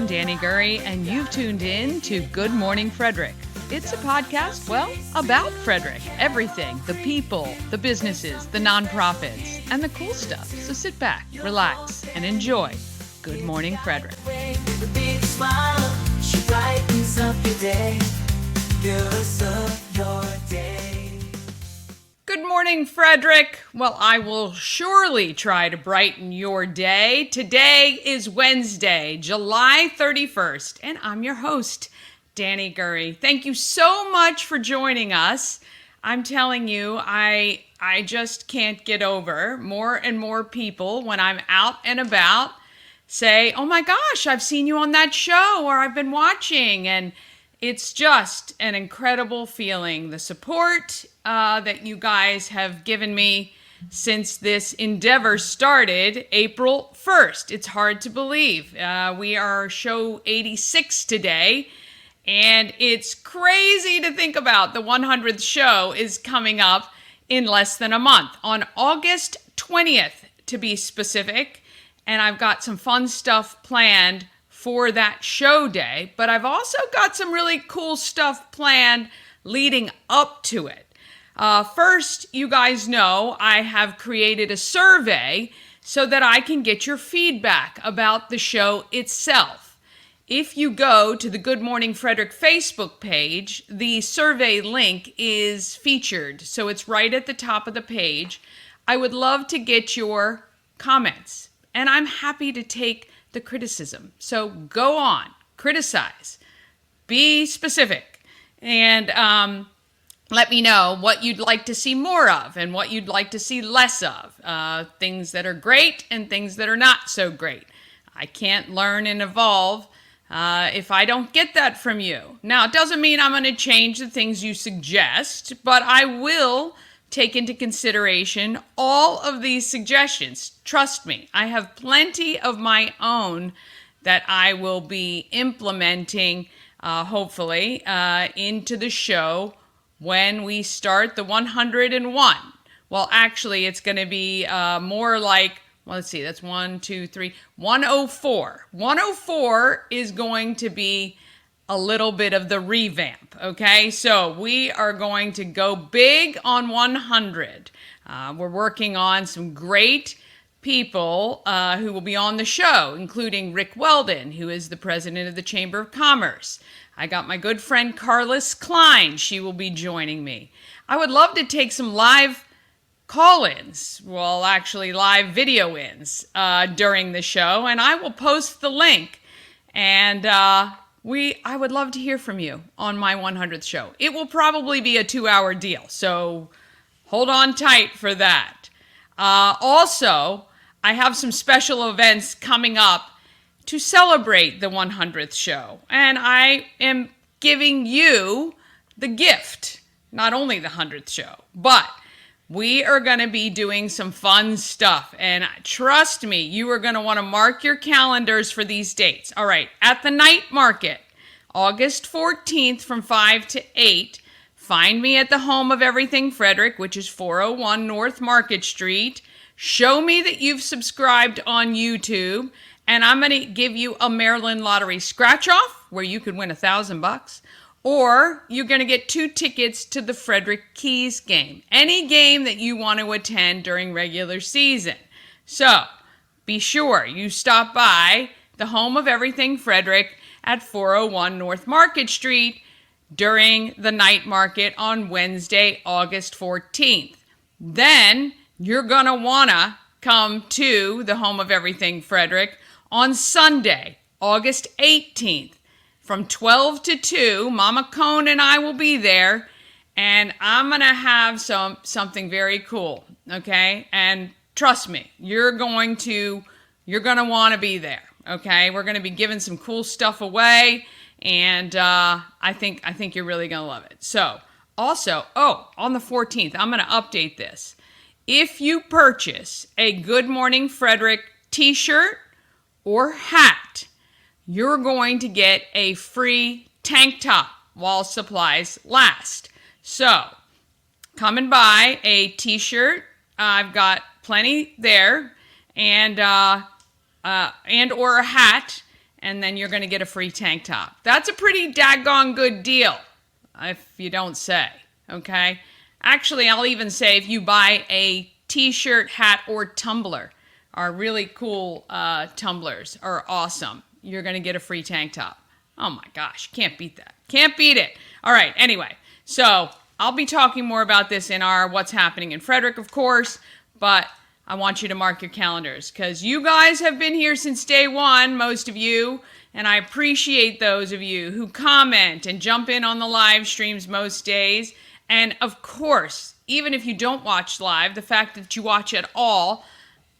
I'm Dani Gurry, and you've tuned in to Good Morning Frederick. It's a podcast, well, about Frederick. Everything, the people, the businesses, the nonprofits, and the cool stuff. So sit back, relax, and enjoy Good Morning Frederick. Good morning, Frederick. Well, I will surely try to brighten your day. Today is Wednesday, July 31st, and I'm your host, Dani Gurry. Thank you so much for joining us. I'm telling you, I just can't get over more and more people when I'm out and about say, oh my gosh, I've seen you on that show, or I've been watching, and it's just an incredible feeling. The support that you guys have given me since this endeavor started April 1st. It's hard to believe. We are show 86 today, and it's crazy to think about. The 100th show is coming up in less than a month, on August 20th to be specific, and I've got some fun stuff planned for that show day, but I've also got some really cool stuff planned leading up to it. First, you guys know I have created a survey so that I can get your feedback about the show itself. If you go to the Good Morning Frederick Facebook page, the survey link is featured, so it's right at the top of the page. I would love to get your comments, and I'm happy to take the criticism. So go on, criticize, be specific, and let me know what you'd like to see more of and what you'd like to see less of. Things that are great and things that are not so great. I can't learn and evolve if I don't get that from you. Now, it doesn't mean I'm going to change the things you suggest, but I will take into consideration all of these suggestions. Trust me, I have plenty of my own that I will be implementing, hopefully, into the show when we start the 101. Well, actually, it's going to be more like, well, let's see, that's 104. 104 is going to be a little bit of the revamp, okay? So we are going to go big on 100. We're working on some great people who will be on the show, including Rick Weldon, who is the president of the Chamber of Commerce. I got my good friend Carlos Klein. She will be joining me. I would love to take some live call-ins, well, actually live video-ins during the show, and I will post the link, and I would love to hear from you on my 100th show. It will probably be a 2-hour deal, so hold on tight for that. Also, I have some special events coming up to celebrate the 100th show, and I am giving you the gift, not only the 100th show, but we are going to be doing some fun stuff, and trust me, you are going to want to mark your calendars for these dates. All right, at the night market, August 14th from 5 to 8, find me at the home of Everything Frederick, which is 401 North Market Street. Show me that you've subscribed on YouTube, and I'm going to give you a Maryland Lottery scratch-off where you could win $1,000. Or you're going to get 2 tickets to the Frederick Keys game. Any game that you want to attend during regular season. So, be sure you stop by the home of Everything Frederick at 401 North Market Street during the night market on Wednesday, August 14th. Then, you're going to want to come to the home of Everything Frederick on Sunday, August 18th. From 12 to 2, Mama Cone and I will be there, and I'm going to have something very cool, okay? And trust me, you're going to want to be there, okay? We're going to be giving some cool stuff away, and I think you're really going to love it. So, also, on the 14th, I'm going to update this. If you purchase a Good Morning Frederick t-shirt or hat, you're going to get a free tank top while supplies last. So, come and buy a t-shirt. I've got plenty there, and or a hat, and then you're going to get a free tank top. That's a pretty daggone good deal, if you don't say, okay? Actually, I'll even say if you buy a t-shirt, hat, or tumbler, our really cool tumblers are awesome. You're going to get a free tank top. Oh my gosh, can't beat that. Can't beat it. All right, anyway, so I'll be talking more about this in our What's Happening in Frederick, of course, but I want you to mark your calendars because you guys have been here since day one, most of you, and I appreciate those of you who comment and jump in on the live streams most days. And of course, even if you don't watch live, the fact that you watch at all,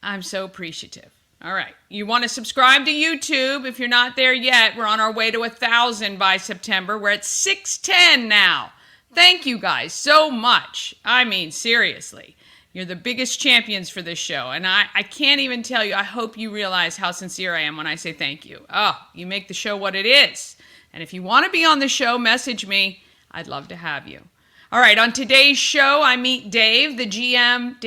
I'm so appreciative. All right, you want to subscribe to YouTube if you're not there yet. We're on our way to 1,000 by September. We're at 610 now. Thank you guys so much. I mean, seriously. You're the biggest champions for this show. And I can't even tell you, I hope you realize how sincere I am when I say thank you. Oh, you make the show what it is. And if you want to be on the show, message me. I'd love to have you. All right, on today's show, I meet David, the GM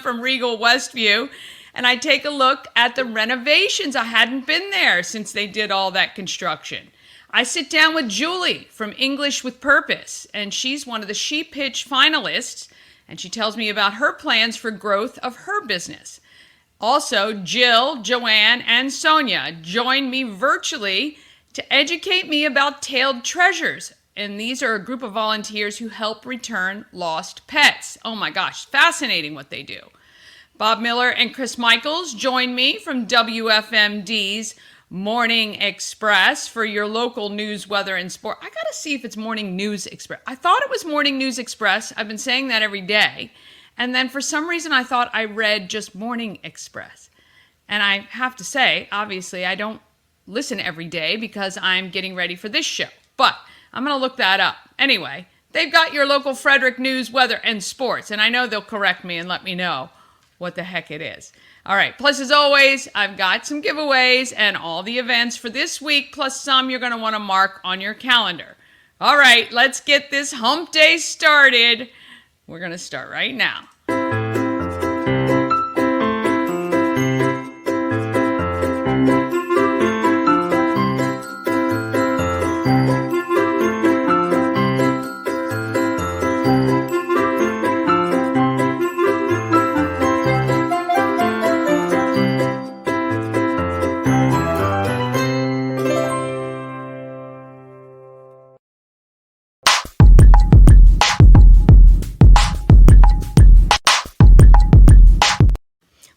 from Regal Westview. And I take a look at the renovations. I hadn't been there since they did all that construction. I sit down with Julie from English with Purpose. And she's one of the Pitch Finalists. And she tells me about her plans for growth of her business. Also, Jill, Joanne, and Sonia join me virtually to educate me about tailed treasures. And these are a group of volunteers who help return lost pets. Oh my gosh, fascinating what they do. Bob Miller and Chris Michaels join me from WFMD's Morning Express for your local news, weather, and sport. I gotta see if it's Morning News Express. I thought it was Morning News Express. I've been saying that every day. And then for some reason I thought I read just Morning Express. And I have to say, obviously I don't listen every day because I'm getting ready for this show. But I'm gonna look that up. Anyway, they've got your local Frederick news, weather, and sports. And I know they'll correct me and let me know what the heck it is. All right, plus as always, I've got some giveaways and all the events for this week, plus some you're going to want to mark on your calendar. All right, let's get this hump day started. We're going to start right now.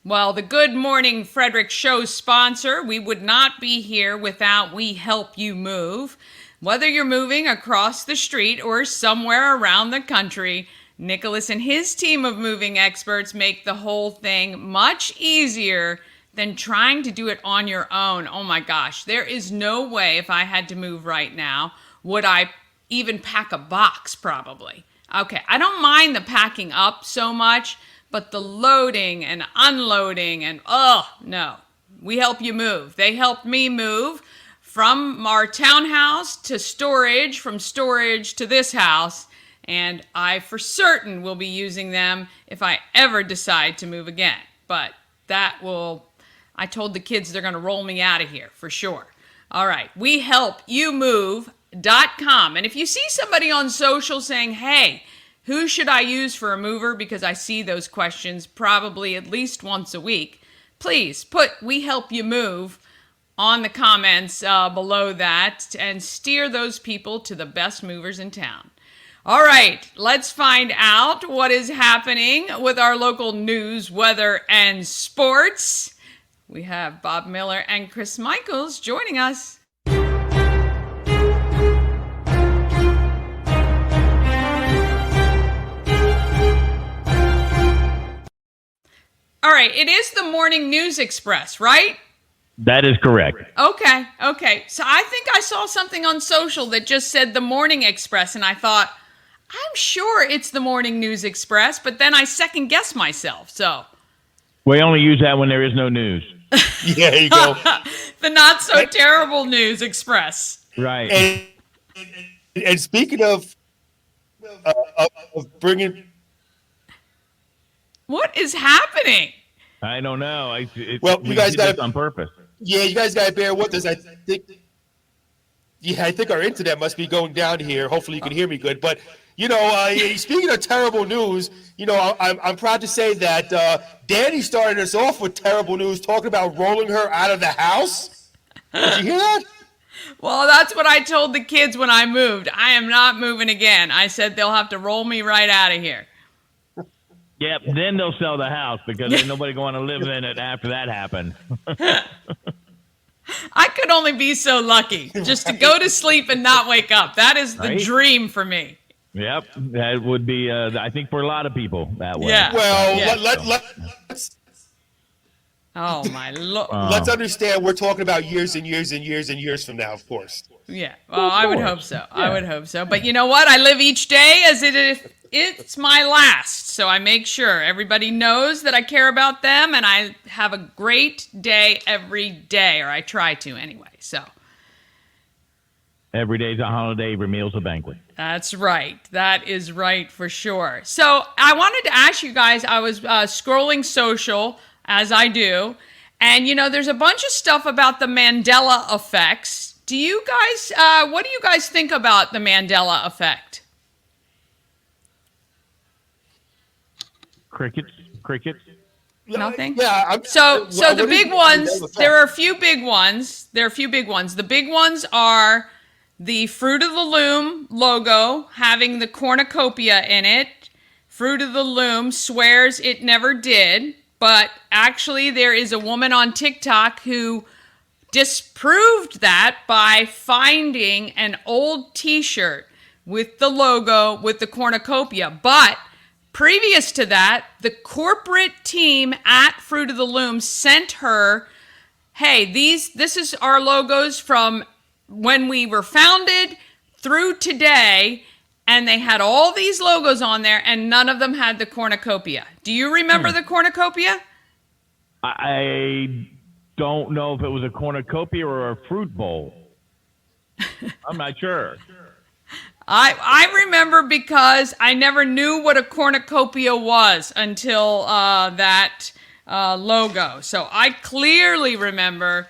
Well, the Good Morning Frederick show sponsor, we would not be here without We Help You Move. Whether you're moving across the street or somewhere around the country, Nicholas and his team of moving experts make the whole thing much easier than trying to do it on your own. Oh my gosh, there is no way if I had to move right now, would I even pack a box probably. Okay, I don't mind the packing up so much, but the loading and unloading and, oh, no. We Help You Move. They helped me move from our townhouse to storage, from storage to this house, and I for certain will be using them if I ever decide to move again. But I told the kids they're going to roll me out of here for sure. All right, WeHelpYouMove.com. And if you see somebody on social saying, hey, who should I use for a mover? Because I see those questions probably at least once a week. Please put We Help You Move on the comments below that and steer those people to the best movers in town. All right, let's find out what is happening with our local news, weather, and sports. We have Bob Miller and Chris Michaels joining us. All right, it is the Morning News Express, right? That is correct. Okay. So I think I saw something on social that just said the Morning Express, and I thought, I'm sure it's the Morning News Express, but then I second-guessed myself, so. We only use that when there is no news. Yeah, there you go. The not-so-terrible News Express. Right. And speaking of bringing... What is happening? I don't know. You guys got on purpose. Yeah, you guys gotta bear with us. I think. Yeah, I think our internet must be going down here. Hopefully, you can hear me good. But speaking of terrible news, I'm proud to say that Dani started us off with terrible news, talking about rolling her out of the house. Did you hear that? Well, that's what I told the kids when I moved. I am not moving again. I said they'll have to roll me right out of here. Yep, then they'll sell the house because ain't nobody going to live in it after that happened. I could only be so lucky just to go to sleep and not wake up. That is the dream for me. Yep, that would be, I think, for a lot of people that way. Yeah. Well, Yeah. let's Oh, my Lord. let's understand we're talking about years and years and years and years from now, of course. Yeah, well, I would hope so. I would hope so. But you know what? I live each day as it's my last. So I make sure everybody knows that I care about them and I have a great day every day, or I try to anyway. So Every day's a holiday, every meal's a banquet. that's right. That is right for sure. So I wanted to ask you guys, I was scrolling social as I do, and there's a bunch of stuff about the Mandela effects. Do you guys, what do you guys think about the Mandela effect? Crickets. Nothing? Yeah. So what the is big the ones, Mandela effect? there are a few big ones. The big ones are the Fruit of the Loom logo having the cornucopia in it. Fruit of the Loom swears it never did, but actually there is a woman on TikTok who disproved that by finding an old t-shirt with the logo with the cornucopia. But previous to that, the corporate team at Fruit of the Loom sent her, hey, this is our logos from when we were founded through today, and they had all these logos on there and none of them had the cornucopia. Do you remember the cornucopia? I don't know if it was a cornucopia or a fruit bowl. I'm not sure. I remember because I never knew what a cornucopia was until that logo. So I clearly remember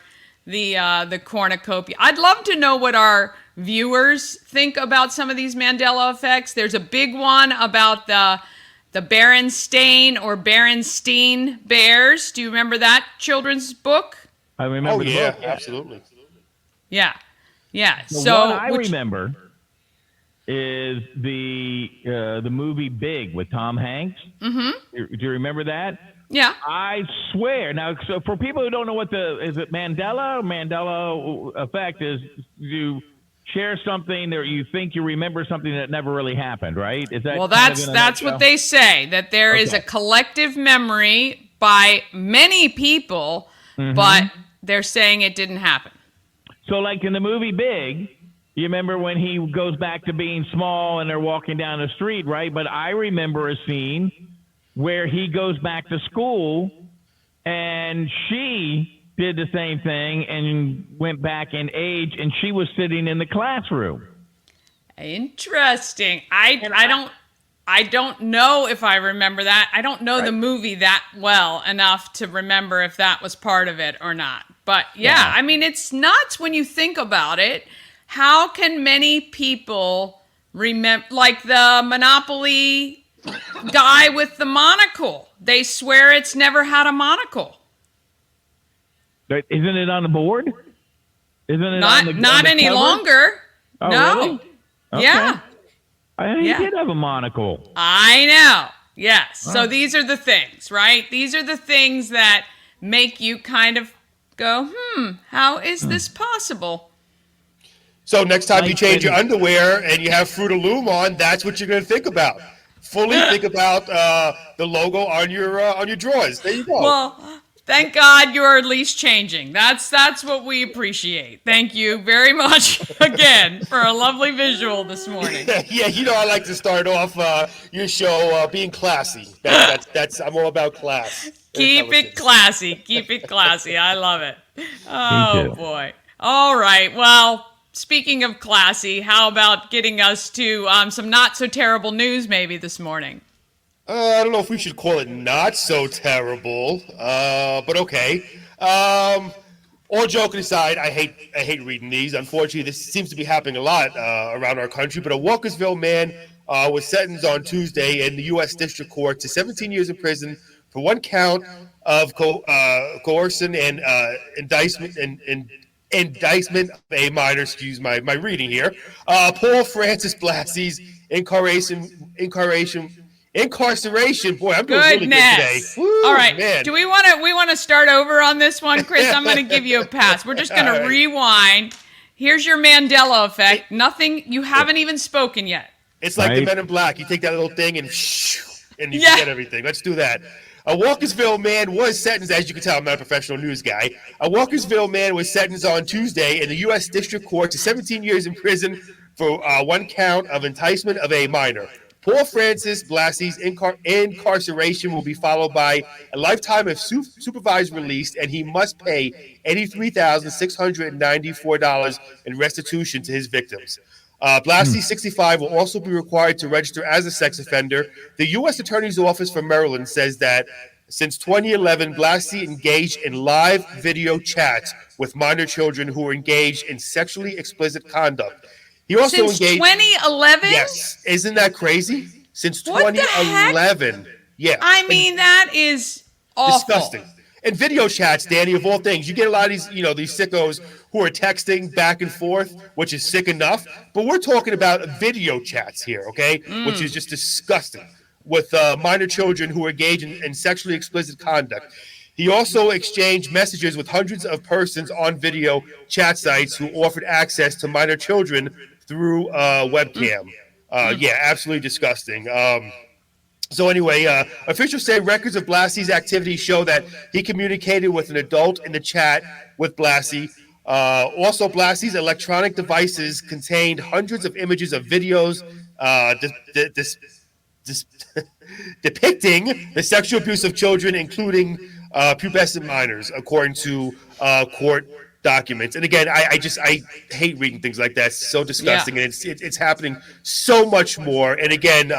the cornucopia. I'd love to know what our viewers think about some of these Mandela effects. There's a big one about the Berenstain or Berenstein Bears. Do you remember that children's book? I remember the book. Absolutely. Yeah. The one I remember is the movie Big with Tom Hanks. Mm-hmm. Do you remember that? Yeah. I swear. Now, so for people who don't know is it Mandela effect is you share something that you think you remember something that never really happened, right? Is that well? That's what they say, that there is a collective memory by many people, but they're saying it didn't happen. So, like in the movie Big, you remember when he goes back to being small and they're walking down the street, right? But I remember a scene where he goes back to school and she did the same thing and went back in age, and she was sitting in the classroom. Interesting. I don't know if I remember that. I don't know the movie that well enough to remember if that was part of it or not. But yeah, I mean, it's nuts when you think about it. How can many people remember, like the Monopoly guy with the monocle? They swear it's never had a monocle. Isn't it on the board? Isn't it not any cover? Longer? Oh, no. Really? Okay. Yeah. He did have a monocle. I know. Yes. So these are the things, right? These are the things that make you kind of go, how is this possible? So next time you change your underwear and you have Fruit of Loom on, that's what you're going to think about. Fully think about the logo on your drawers. There you go. Well, thank God you're at least changing. That's what we appreciate. Thank you very much again for a lovely visual this morning. Yeah, I like to start off your show being classy. That's I'm all about class. Keep it classy. Keep it classy. I love it. Oh boy. All right. Well, speaking of classy, how about getting us to some not so terrible news maybe this morning? I don't know if we should call it not so terrible, but okay. All joking aside, I hate reading these. Unfortunately, this seems to be happening a lot around our country. But a Walkersville man was sentenced on Tuesday in the U.S. District Court to 17 years in prison for one count of coercion and indictment of a minor. Excuse my reading here. Paul Francis Blassie's incarceration. Boy, I'm doing really good today. Goodness. Woo, All right. man. Do we want to start over on this one, Chris? I'm going to give you a pass. We're just going to rewind. Here's your Mandela effect. Nothing. You haven't even spoken yet. It's like the Men in Black. You take that little thing and you forget everything. Let's do that. A Walkersville man was sentenced, as you can tell, I'm not a professional news guy. A Walkersville man was sentenced on Tuesday in the U.S. District Court to 17 years in prison for one count of enticement of a minor. Paul Francis Blassie's incarceration will be followed by a lifetime of supervised release, and he must pay $83,694 in restitution to his victims. Blassie, 65, will also be required to register as a sex offender. The U.S. Attorney's Office for Maryland says that since 2011, Blassie engaged in live video chats with minor children who were engaged in sexually explicit conduct. He also Since 2011? Yes. Isn't that crazy? Since 2011. Yeah. I mean, that is awful. Disgusting. And video chats, Dani, of all things, you get a lot of these, these sickos who are texting back and forth, which is sick enough. But we're talking about video chats here, okay? Which is just disgusting with minor children who are engaged in sexually explicit conduct. He also exchanged messages with hundreds of persons on video chat sites who offered access to minor children through webcam. Yeah, absolutely disgusting. So anyway, officials say records of Blassie's activities show that he communicated with an adult in the chat with Blassie. Also, Blassie's electronic devices contained hundreds of images of videos depicting the sexual abuse of children, including pubescent minors, according to court documents. And again, I hate reading things like that. It's so disgusting, and it's happening so much more. And again,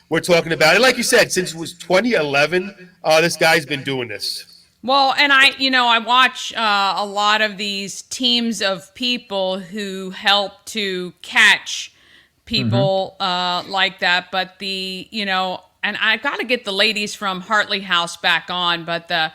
we're talking about it, like you said, since it was 2011. This guy's been doing this. Well, and I watch a lot of these teams of people who help to catch people like that. But and I've got to get the ladies from Hartley House back on, but the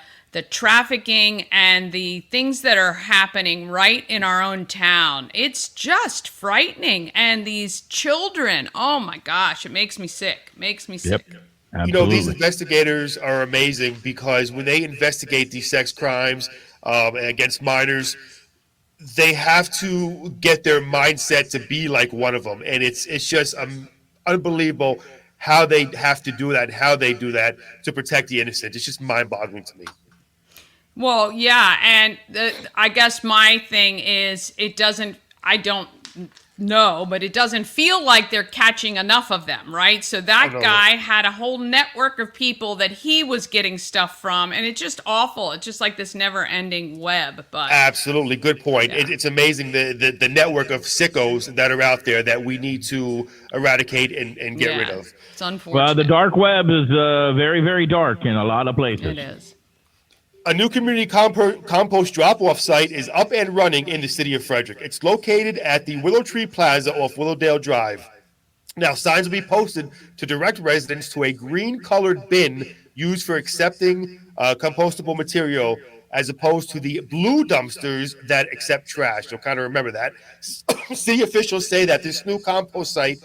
trafficking and the things that are happening right in our own town, it's just frightening. And these children, oh my gosh, it makes me sick. Sick. Absolutely. These investigators are amazing because when they investigate these sex crimes against minors, they have to get their mindset to be like one of them. And it's just unbelievable how they have to do that and how they do that to protect the innocent. It's just mind-boggling to me. Well, yeah, and I guess my thing is I don't know, but it doesn't feel like they're catching enough of them, right? So that guy had a whole network of people that he was getting stuff from, and it's just awful. It's just like this never-ending web. But absolutely, good point. Yeah. It's amazing the network of sickos that are out there that we need to eradicate and get rid of. It's unfortunate. Well, the dark web is very, very dark in a lot of places. It is. A new community compost drop-off site is up and running in the city of Frederick. It's located at the Willow Tree Plaza off Willowdale Drive. Now, signs will be posted to direct residents to a green-colored bin used for accepting compostable material, as opposed to the blue dumpsters that accept trash. So kind of remember that. City officials say that this new compost site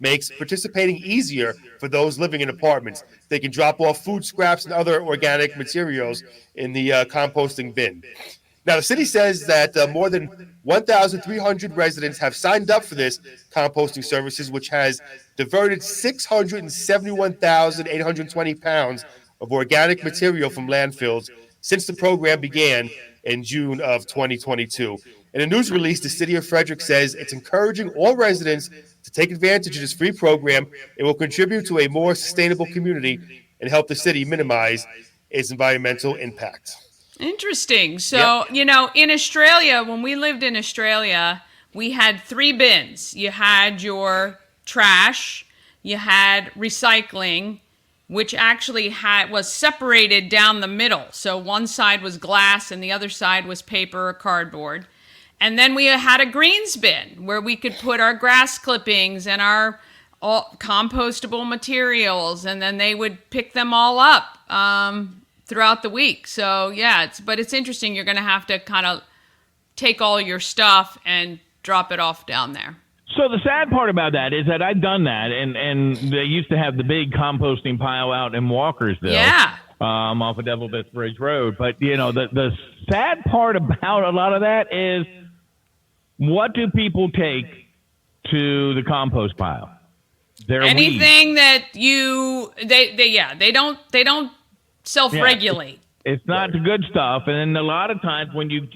makes participating easier for those living in apartments. They can drop off food scraps and other organic materials in the composting bin. Now, the city says that more than 1,300 residents have signed up for this composting services, which has diverted 671,820 pounds of organic material from landfills since the program began in June of 2022. In a news release, the city of Frederick says it's encouraging all residents to take advantage of this free program. It will contribute to a more sustainable community and help the city minimize its environmental impact. Interesting. So, in Australia, when we lived in Australia, we had 3 bins. You had your trash, you had recycling, which actually was separated down the middle. So one side was glass and the other side was paper or cardboard. And then we had a greens bin where we could put our grass clippings and our compostable materials, and then they would pick them all up throughout the week. So yeah, it's interesting. You're going to have to kind of take all your stuff and drop it off down there. So the sad part about that is that I've done that, and they used to have the big composting pile out in Walkersville. Yeah. Off of Devil Bridge Road. But, the sad part about a lot of that is, what do people take to the compost pile? Their anything weeds. That they don't self-regulate. Yeah, it's not the good stuff. And then a lot of times when you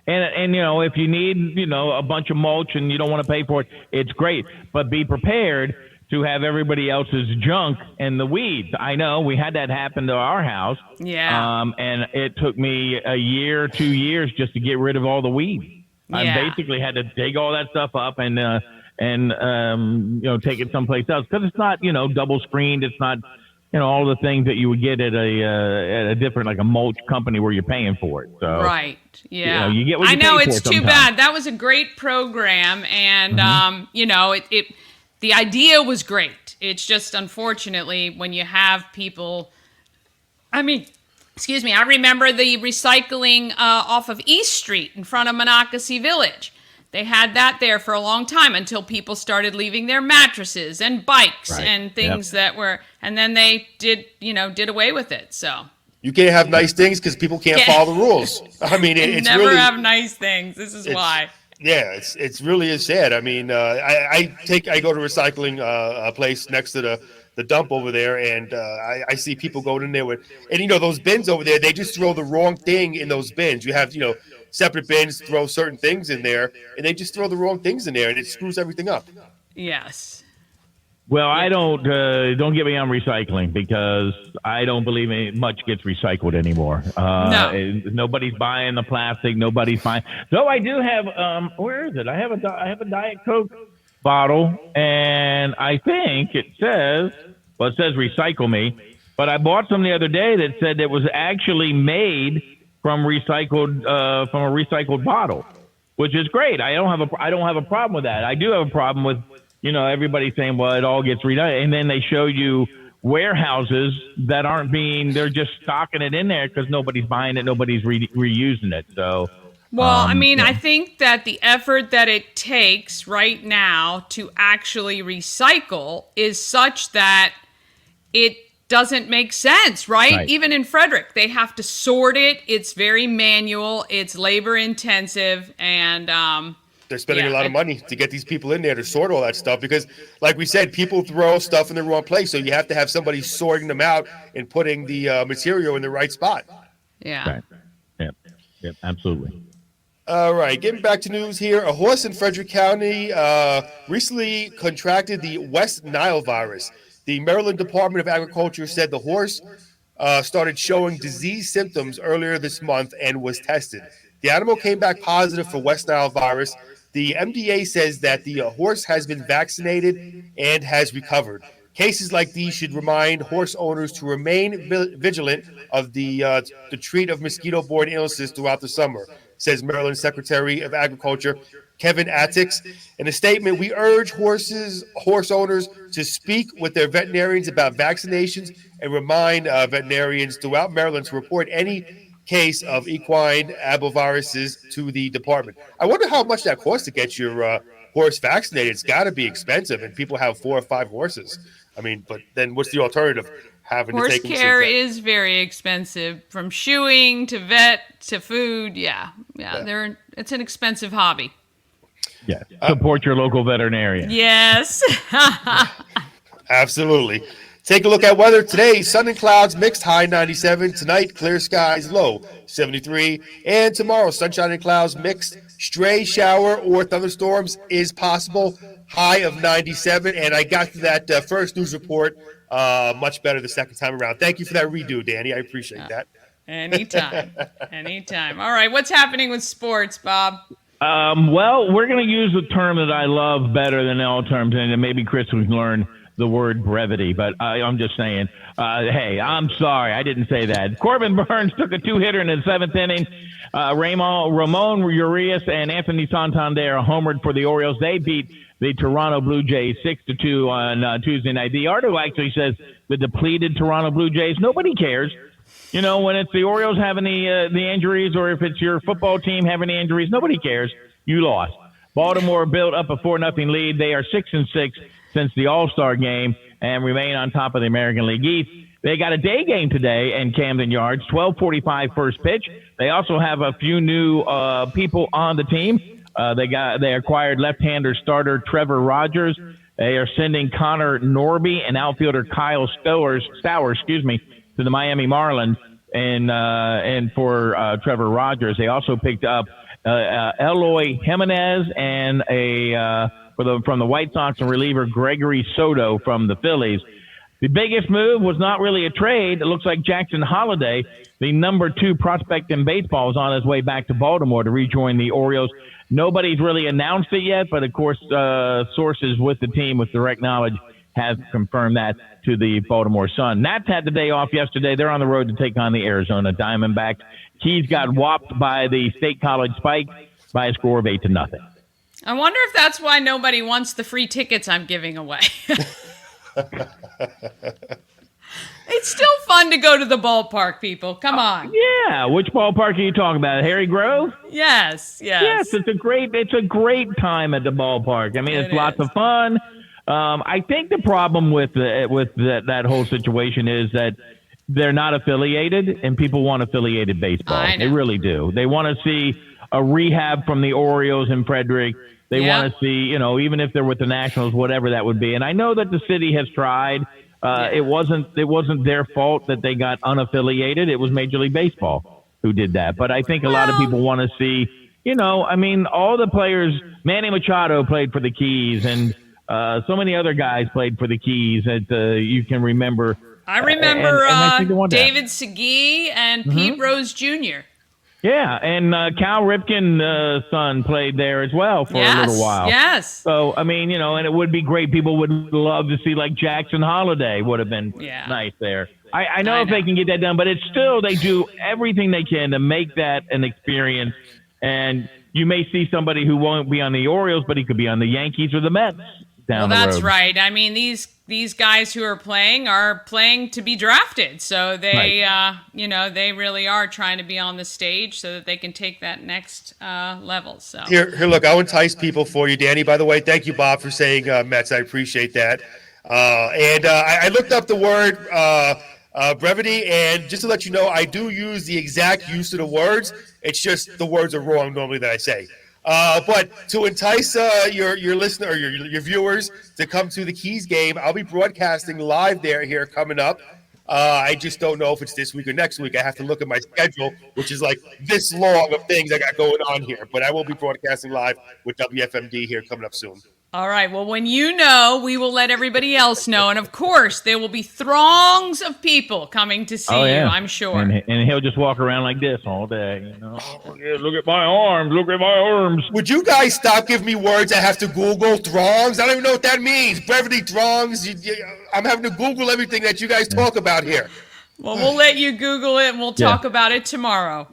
if you need a bunch of mulch and you don't want to pay for it, it's great. But be prepared to have everybody else's junk and the weeds. I know we had that happen to our house. Yeah. And it took me a year, 2 years just to get rid of all the weeds. Yeah. I basically had to dig all that stuff up and take it someplace else, because it's not double screened. It's not all the things that you would get at a different, like a mulch company where you're paying for it. So right, yeah, you get what you I know pay for it's too sometimes. bad. That was a great program, and the idea was great. It's just unfortunately when you have people. Excuse me, I remember the recycling off of East Street in front of Monocacy Village. They had that there for a long time until people started leaving their mattresses and bikes and things that were, and then they did away with it. So you can't have nice things because people can't follow the rules. It's never really, have nice things. This is why. Yeah, it's really is sad. I go to recycling a place next to the dump over there, and I see people going in there those bins over there. They just throw the wrong thing in those bins. You have separate bins, throw certain things in there, and they just throw the wrong things in there, and it screws everything up. Yes. Well, I don't get me on recycling, because I don't believe much gets recycled anymore. No. Nobody's buying the plastic. Nobody's buying. Though I do have, where is it? I have a Diet Coke bottle, and I think it says recycle me, but I bought some the other day that said it was actually made from a recycled bottle, which is great. I don't have a problem with that. I do have a problem with everybody saying, well, it all gets redone, and then they show you warehouses that they're just stocking it in there because nobody's buying it, nobody's reusing it. So well, I think that the effort that it takes right now to actually recycle is such that it doesn't make sense, right? Even in Frederick, they have to sort it. It's very manual. It's labor intensive, and they're spending a lot of money to get these people in there to sort all that stuff, because, like we said, people throw stuff in the wrong place. So you have to have somebody sorting them out and putting the material in the right spot. Yeah. Right. Yep. Absolutely. All right, getting back to news here. A horse in Frederick County recently contracted the West Nile virus. The Maryland Department of Agriculture said the horse started showing disease symptoms earlier this month and was tested. The animal came back positive for West Nile virus. The MDA says that the horse has been vaccinated and has recovered. Cases like these should remind horse owners to remain vigilant of the treat of mosquito-borne illnesses throughout the summer, says Maryland Secretary of Agriculture Kevin Atticks. In a statement, we urge horse owners to speak with their veterinarians about vaccinations and remind veterinarians throughout Maryland to report any case of equine arboviruses to the department. I wonder how much that costs to get your horse vaccinated. It's got to be expensive, and people have 4 or 5 horses. But then what's the alternative? Horse care is very expensive, from shoeing to vet to food. Yeah. It's an expensive hobby. Yeah. Support your local veterinarian. Yes. Absolutely. Take a look at weather today. Sun and clouds mixed, high 97. Tonight, clear skies, low 73. And tomorrow, sunshine and clouds mixed. Stray shower or thunderstorms is possible, high of 97. And I got to that first news report much better the second time around. Thank you for that redo, Dani. I appreciate that. Anytime. All right, what's happening with sports, Bob? Well, we're going to use a term that I love better than all terms, and maybe Chris can learn the word brevity, but I'm just saying, hey, I'm sorry. I didn't say that. Corbin Burns took a 2-hitter in the 7th inning. Ramon Urias and Anthony Santander homered for the Orioles. They beat the Toronto Blue Jays 6-2 on Tuesday night. The article actually says the depleted Toronto Blue Jays. Nobody cares. You know, when it's the Orioles having the injuries, or if it's your football team having the injuries, nobody cares. You lost. Baltimore built up a 4-0 lead. They are 6-6 since the All-Star game and remain on top of the American League East. They got a day game today in Camden Yards, 12:45 first pitch. They also have a few new people on the team. They acquired left-hander starter Trevor Rogers. They are sending Connor Norby and outfielder Kyle Stowers, to the Miami Marlins and for Trevor Rogers. They also picked up Eloy Jimenez and from the White Sox, and reliever Gregory Soto from the Phillies. The biggest move was not really a trade. It looks like Jackson Holliday, the number 2 prospect in baseball, is on his way back to Baltimore to rejoin the Orioles. Nobody's really announced it yet, but of course, sources with the team with direct knowledge have confirmed that to the Baltimore Sun. Nats had the day off yesterday. They're on the road to take on the Arizona Diamondbacks. Keys got whopped by the State College Spikes by a score of 8-0. I wonder if that's why nobody wants the free tickets I'm giving away. It's still fun to go to the ballpark, people. Come on. Yeah, which ballpark are you talking about? Harry Grove? Yes. Yes, it's a great time at the ballpark. I mean, it's lots of fun. I think the problem with that whole situation is that they're not affiliated, and people want affiliated baseball. I know. They really do. They want to see a rehab from the Orioles in Frederick. They want to see, even if they're with the Nationals, whatever that would be. And I know that the city has tried. It wasn't their fault that they got unaffiliated. It was Major League Baseball who did that. But I think a lot of people want to see, all the players. Manny Machado played for the Keys, and so many other guys played for the Keys that you can remember. I remember David Segui and Pete Rose Jr. Yeah, and Cal Ripken's son played there as well for a little while. Yes. So, and it would be great. People would love to see, like, Jackson Holliday would have been nice there. I know if they can get that done, but it's still, they do everything they can to make that an experience. And you may see somebody who won't be on the Orioles, but he could be on the Yankees or the Mets down the road. That's right. I mean, these guys who are playing to be drafted. So they, they really are trying to be on the stage so that they can take that next level. So here, look, I'll entice people for you, Dani. By the way, thank you, Bob, for saying Mets. I appreciate that. I looked up the word brevity, and just to let you know, I do use the exact use of the words. It's just the words are wrong normally that I say. But to entice your listener or your viewers to come to the Keys game, I'll be broadcasting live here coming up. I just don't know if it's this week or next week. I have to look at my schedule, which is like this long of things I got going on here. But I will be broadcasting live with WFMD here coming up soon. All right. Well, when you know, we will let everybody else know. And, of course, there will be throngs of people coming to see you, I'm sure. And he'll just walk around like this all day. Oh, yeah, look at my arms. Look at my arms. Would you guys stop giving me words I have to Google? Throngs? I don't even know what that means. Brevity, throngs. I'm having to Google everything that you guys talk about here. Well, we'll let you Google it, and we'll talk about it tomorrow.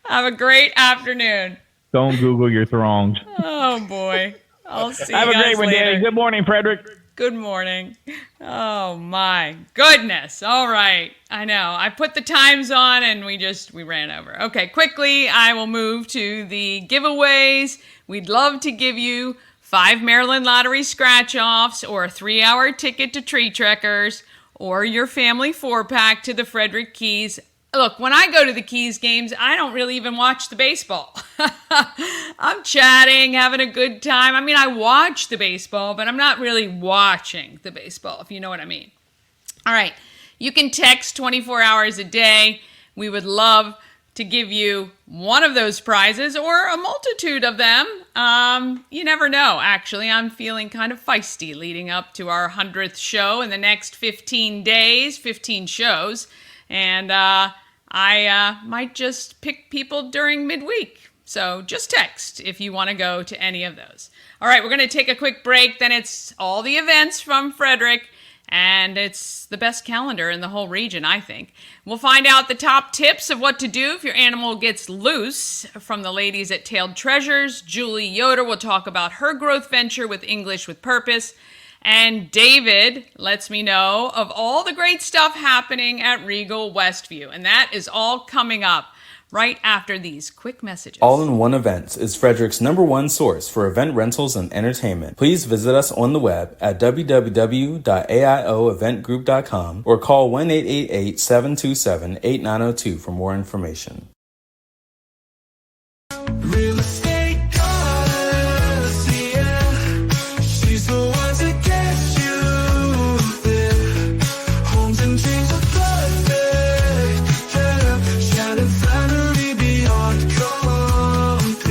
Have a great afternoon. Don't Google your throngs. Oh, boy. I'll see you guys later. Have a great one, Dani. Good morning, Frederick. Good morning. Oh, my goodness. All right. I know. I put the times on, and we ran over. Okay, quickly, I will move to the giveaways. We'd love to give you 5 Maryland Lottery scratch-offs or a 3-hour ticket to Tree Trekkers or your family 4-pack to the Frederick Keys. Look, when I go to the Keys games, I don't really even watch the baseball. I'm chatting, having a good time. I mean, I watch the baseball, but I'm not really watching the baseball, if you know what I mean. All right, you can text 24 hours a day. We would love to give you one of those prizes or a multitude of them. You never know, actually. I'm feeling kind of feisty leading up to our 100th show in the next 15 days, 15 shows. And I might just pick people during midweek. So just text if you want to go to any of those. All right, we're going to take a quick break. Then it's all the events from Frederick, and it's the best calendar in the whole region, I think. We'll find out the top tips of what to do if your animal gets loose from the ladies at Tailed Treasures. Julie Yoder will talk about her growth venture with English with Purpose. And David lets me know of all the great stuff happening at Regal Westview. And that is all coming up right after these quick messages. All-in-One Events is Frederick's #1 source for event rentals and entertainment. Please visit us on the web at www.aioeventgroup.com or call 1-888-727-8902 for more information. Real estate goddess, yeah. She's the one to get you there. Homes and dreams are perfect, yeah. Shining finally beyond compare.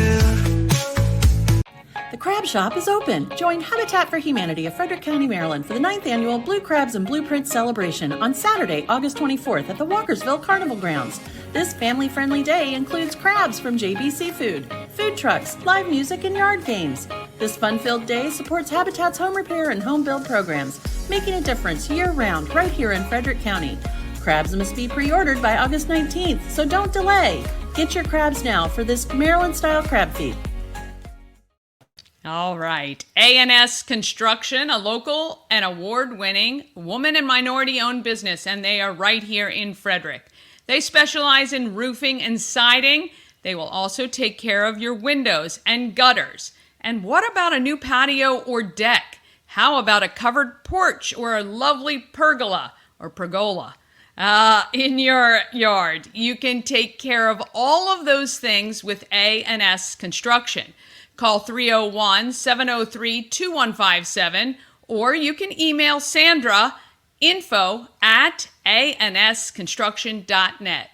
The Crab Shop is open. Join Habitat for Humanity of Frederick County, Maryland for the 9th annual Blue Crabs and Blueprints celebration on Saturday, August 24th at the Walkersville Carnival Grounds. This family-friendly day includes crabs from JB Seafood, food trucks, live music, and yard games. This fun-filled day supports Habitat's home repair and home build programs, making a difference year-round right here in Frederick County. Crabs must be pre-ordered by August 19th, so don't delay. Get your crabs now for this Maryland-style crab feed. All right. A&S Construction, a local and award-winning woman and minority-owned business, and they are right here in Frederick. They specialize in roofing and siding. They will also take care of your windows and gutters. And what about a new patio or deck? How about a covered porch or a lovely pergola or pergola in your yard? You can take care of all of those things with A&S Construction. Call 301-703-2157, or you can email Sandra info@ansconstruction.net.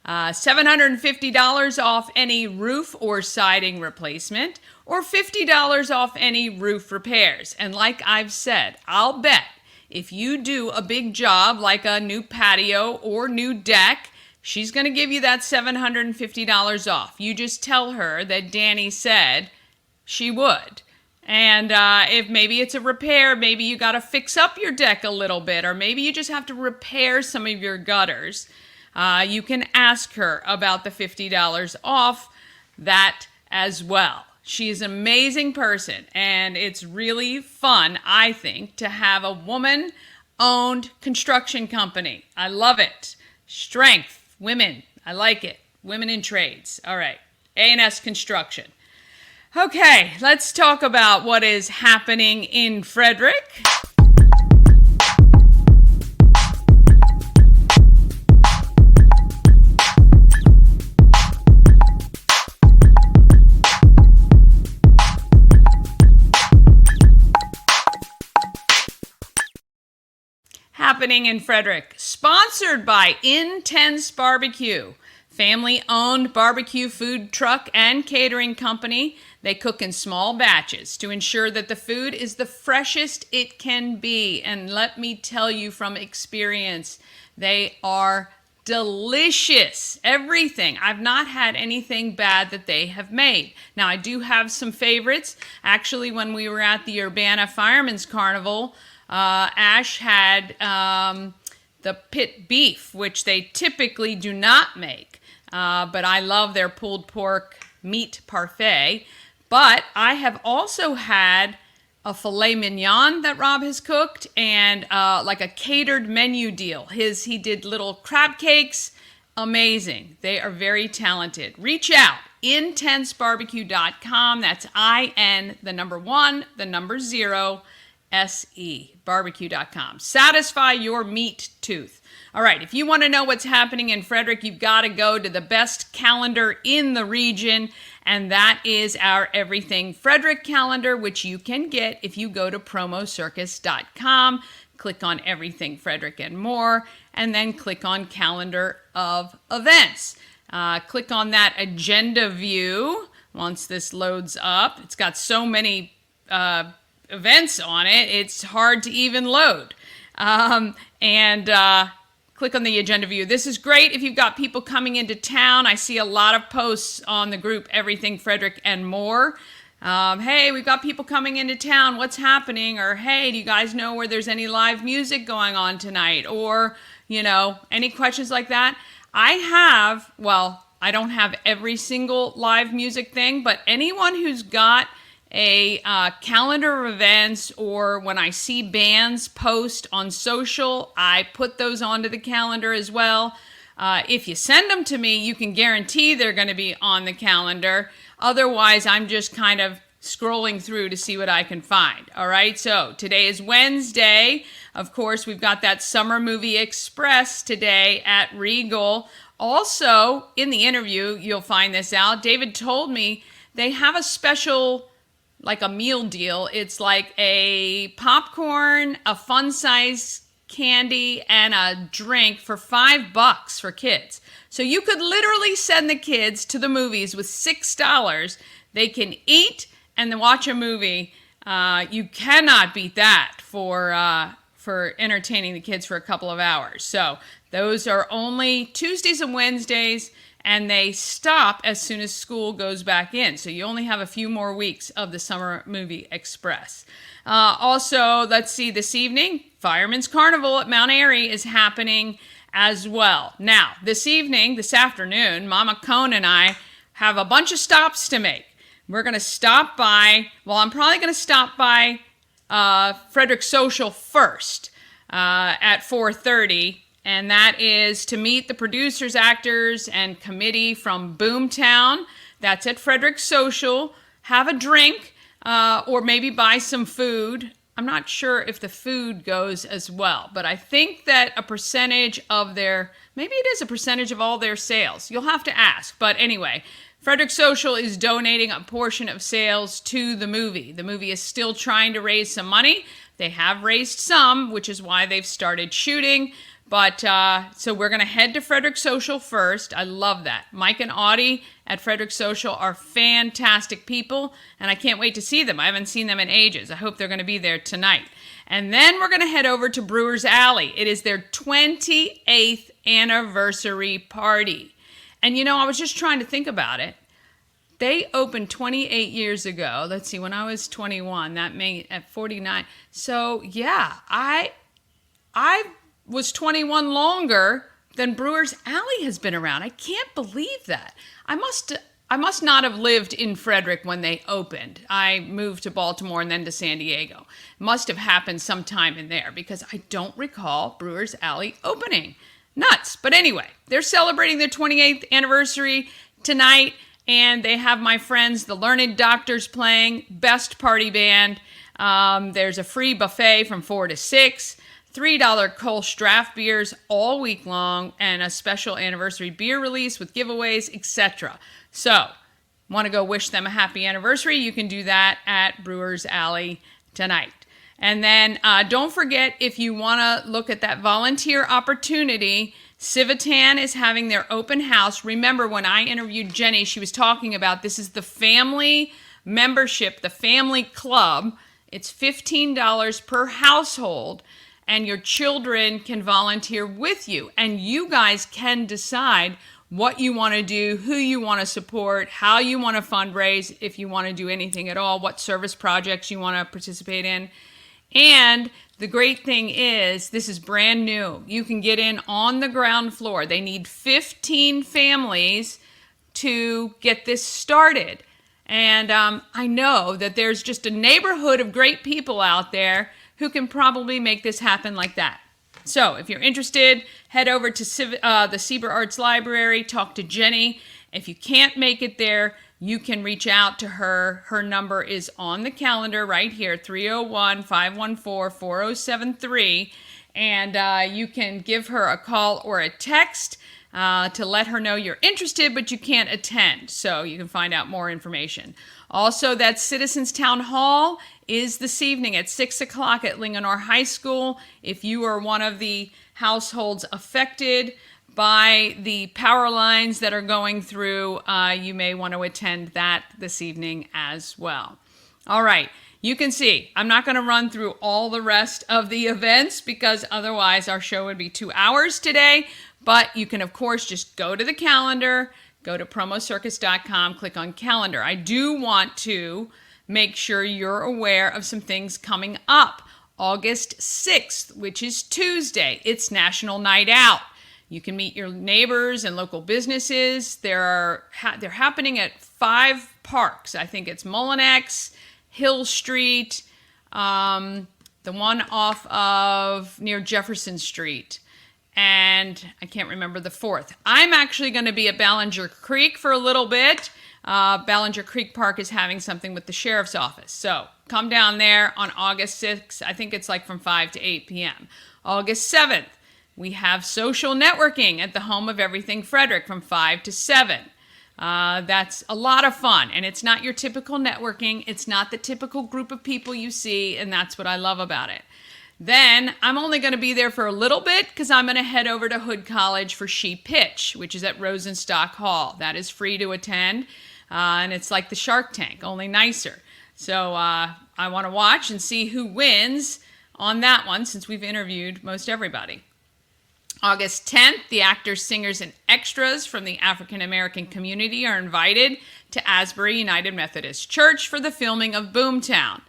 $750 off any roof or siding replacement, or $50 off any roof repairs. And like I've said, I'll bet if you do a big job like a new patio or new deck, she's going to give you that $750 off. You just tell her that Dani said she would. And if maybe it's a repair, maybe you got to fix up your deck a little bit, or maybe you just have to repair some of your gutters, you can ask her about the $50 off that as well. She is an amazing person, and it's really fun, I think, to have a woman-owned construction company. I love it. Strength, women, I like it. Women in trades. All right, A&S Construction. Okay, let's talk about what is happening in Frederick. Happening in Frederick, sponsored by Intense Barbecue, family-owned barbecue food truck and catering company. They cook in small batches to ensure that the food is the freshest it can be. And let me tell you from experience, they are delicious. Everything. I've not had anything bad that they have made. Now, I do have some favorites. Actually, when we were at the Urbana Fireman's Carnival, Ash had the pit beef, which they typically do not make. But I love their pulled pork meat parfait. But I have also had a filet mignon that Rob has cooked, and like a catered menu deal. He did little crab cakes. Amazing. They are very talented. Reach out. IntenseBarbecue.com. That's IN, the number 1, the number 0, SE. Barbecue.com. Satisfy your meat tooth. All right, if you want to know what's happening in Frederick, you've got to go to the best calendar in the region, and that is our Everything Frederick calendar, which you can get if you go to promocircus.com, click on Everything Frederick and more, and then click on Calendar of Events. Click on that agenda view once this loads up. It's got so many events on it, it's hard to even load. click on the agenda view. This is great if you've got people coming into town. I see a lot of posts on the group Everything Frederick and More. Hey, we've got people coming into town. What's happening? Or, hey, do you guys know where there's any live music going on tonight? Or, any questions like that? I don't have every single live music thing, but anyone who's got a calendar of events, or when I see bands post on social, I put those onto the calendar as well. If you send them to me, you can guarantee they're going to be on the calendar. Otherwise, I'm just kind of scrolling through to see what I can find. All right, so today is Wednesday. Of course, we've got that Summer Movie Express today at Regal. Also, in the interview, you'll find this out. David told me they have a special, like a meal deal. It's like a popcorn, a fun-size candy, and a drink for $5 for kids. So you could literally send the kids to the movies with $6. They can eat and then watch a movie. You cannot beat that for entertaining the kids for a couple of hours. So those are only Tuesdays and Wednesdays, and they stop as soon as school goes back in. So you only have a few more weeks of the Summer Movie Express. Also, let's see, this evening, Fireman's Carnival at Mount Airy is happening as well. Now, this afternoon, Mama Cone and I have a bunch of stops to make. We're going to stop by, I'm probably going to stop by Frederick Social first at 4:30, and that is to meet the producers, actors, and committee from Boomtown. That's at Frederick Social. Have a drink, or maybe buy some food. I'm not sure if the food goes as well, but I think that a percentage of maybe it is a percentage of all their sales. You'll have to ask. But anyway, Frederick Social is donating a portion of sales to the movie. The movie is still trying to raise some money. They have raised some, which is why they've started shooting. But so we're going to head to Frederick Social first. I love that. Mike and Audie at Frederick Social are fantastic people, and I can't wait to see them. I haven't seen them in ages. I hope they're going to be there tonight. And then we're going to head over to Brewers Alley. It is their 28th anniversary party. And I was just trying to think about it. They opened 28 years ago. Let's see, when I was 21, that made at 49. So yeah, I was 21 longer than Brewers Alley has been around. I can't believe that. I must not have lived in Frederick when they opened. I moved to Baltimore and then to San Diego. Must have happened sometime in there because I don't recall Brewers Alley opening. Nuts. But anyway, they're celebrating their 28th anniversary tonight, and they have my friends, the Learned Doctors, playing. Best party band. There's a free buffet from 4 to 6. $3 Kolsch draft beers all week long, and a special anniversary beer release with giveaways, etc. So, want to go wish them a happy anniversary? You can do that at Brewers Alley tonight. And then don't forget, if you want to look at that volunteer opportunity, Civitan is having their open house. Remember, when I interviewed Jenny, she was talking about this is the family membership, the family club. It's $15 per household, and your children can volunteer with you. And you guys can decide what you want to do, who you want to support, how you want to fundraise, if you want to do anything at all, what service projects you want to participate in. And the great thing is, this is brand new. You can get in on the ground floor. They need 15 families to get this started. And I know that there's just a neighborhood of great people out there who can probably make this happen like that. So if you're interested, head over to the Sieber Arts Library, talk to Jenny. If you can't make it there, you can reach out to her. Her number is on the calendar right here, 301-514-4073. And you can give her a call or a text to let her know you're interested, but you can't attend. So you can find out more information. Also, that Citizens Town Hall is this evening at 6 o'clock at Linganore High School. If you are one of the households affected by the power lines that are going through, you may want to attend that this evening as well. All right. you can see, I'm not going to run through all the rest of the events because otherwise our show would be 2 hours today. But you can, of course, just go to the calendar, go to promocircus.com, click on calendar. I do want to make sure you're aware of some things coming up. August 6th, which is Tuesday, it's National Night Out. You can meet your neighbors and local businesses. They're happening at 5 parks. I think it's Mullinex, Hill Street, the one off of near Jefferson Street, and I can't remember the 4th. I'm actually going to be at Ballinger Creek for a little bit. Ballinger Creek Park is having something with the sheriff's office. So come down there on August 6th. I think it's like from 5 to 8 p.m. August 7th, we have social networking at the home of Everything Frederick from 5 to 7. That's a lot of fun, and it's not your typical networking. It's not the typical group of people you see, and that's what I love about it. Then I'm only going to be there for a little bit because I'm going to head over to Hood College for She Pitch, which is at Rosenstock Hall. That is free to attend, and it's like the Shark Tank, only nicer. So I want to watch and see who wins on that one since we've interviewed most everybody. August 10th, the actors, singers, and extras from the African American community are invited to Asbury United Methodist Church for the filming of Boomtown.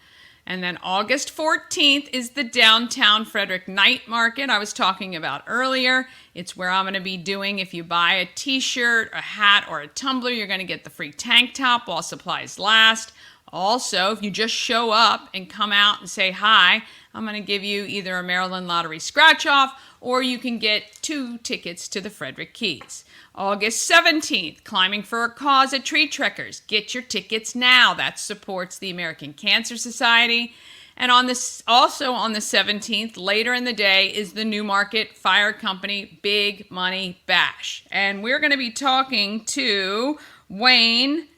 And then August 14th is the Downtown Frederick Night Market I was talking about earlier. It's where I'm going to be doing, if you buy a t-shirt, a hat, or a tumbler, you're going to get the free tank top while supplies last. Also, if you just show up and come out and say hi, I'm going to give you either a Maryland Lottery scratch-off or you can get 2 tickets to the Frederick Keys. August 17th, Climbing for a Cause at Tree Trekkers. Get your tickets now. That supports the American Cancer Society. And also on the 17th, later in the day, is the Newmarket Fire Company Big Money Bash. And we're going to be talking to Wayne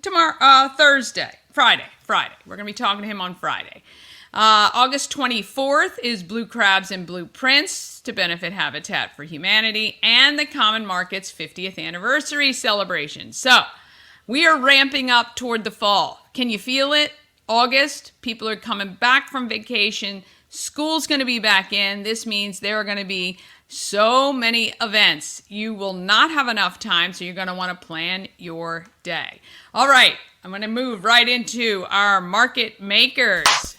tomorrow, Friday. We're going to be talking to him on Friday. August 24th is Blue Crabs and Blueprints to benefit Habitat for Humanity and the Common Market's 50th anniversary celebration. So we are ramping up toward the fall. Can you feel it? August, people are coming back from vacation. School's going to be back in. This means there are going to be so many events. You will not have enough time, so you're going to want to plan your day. All right, I'm going to move right into our market makers.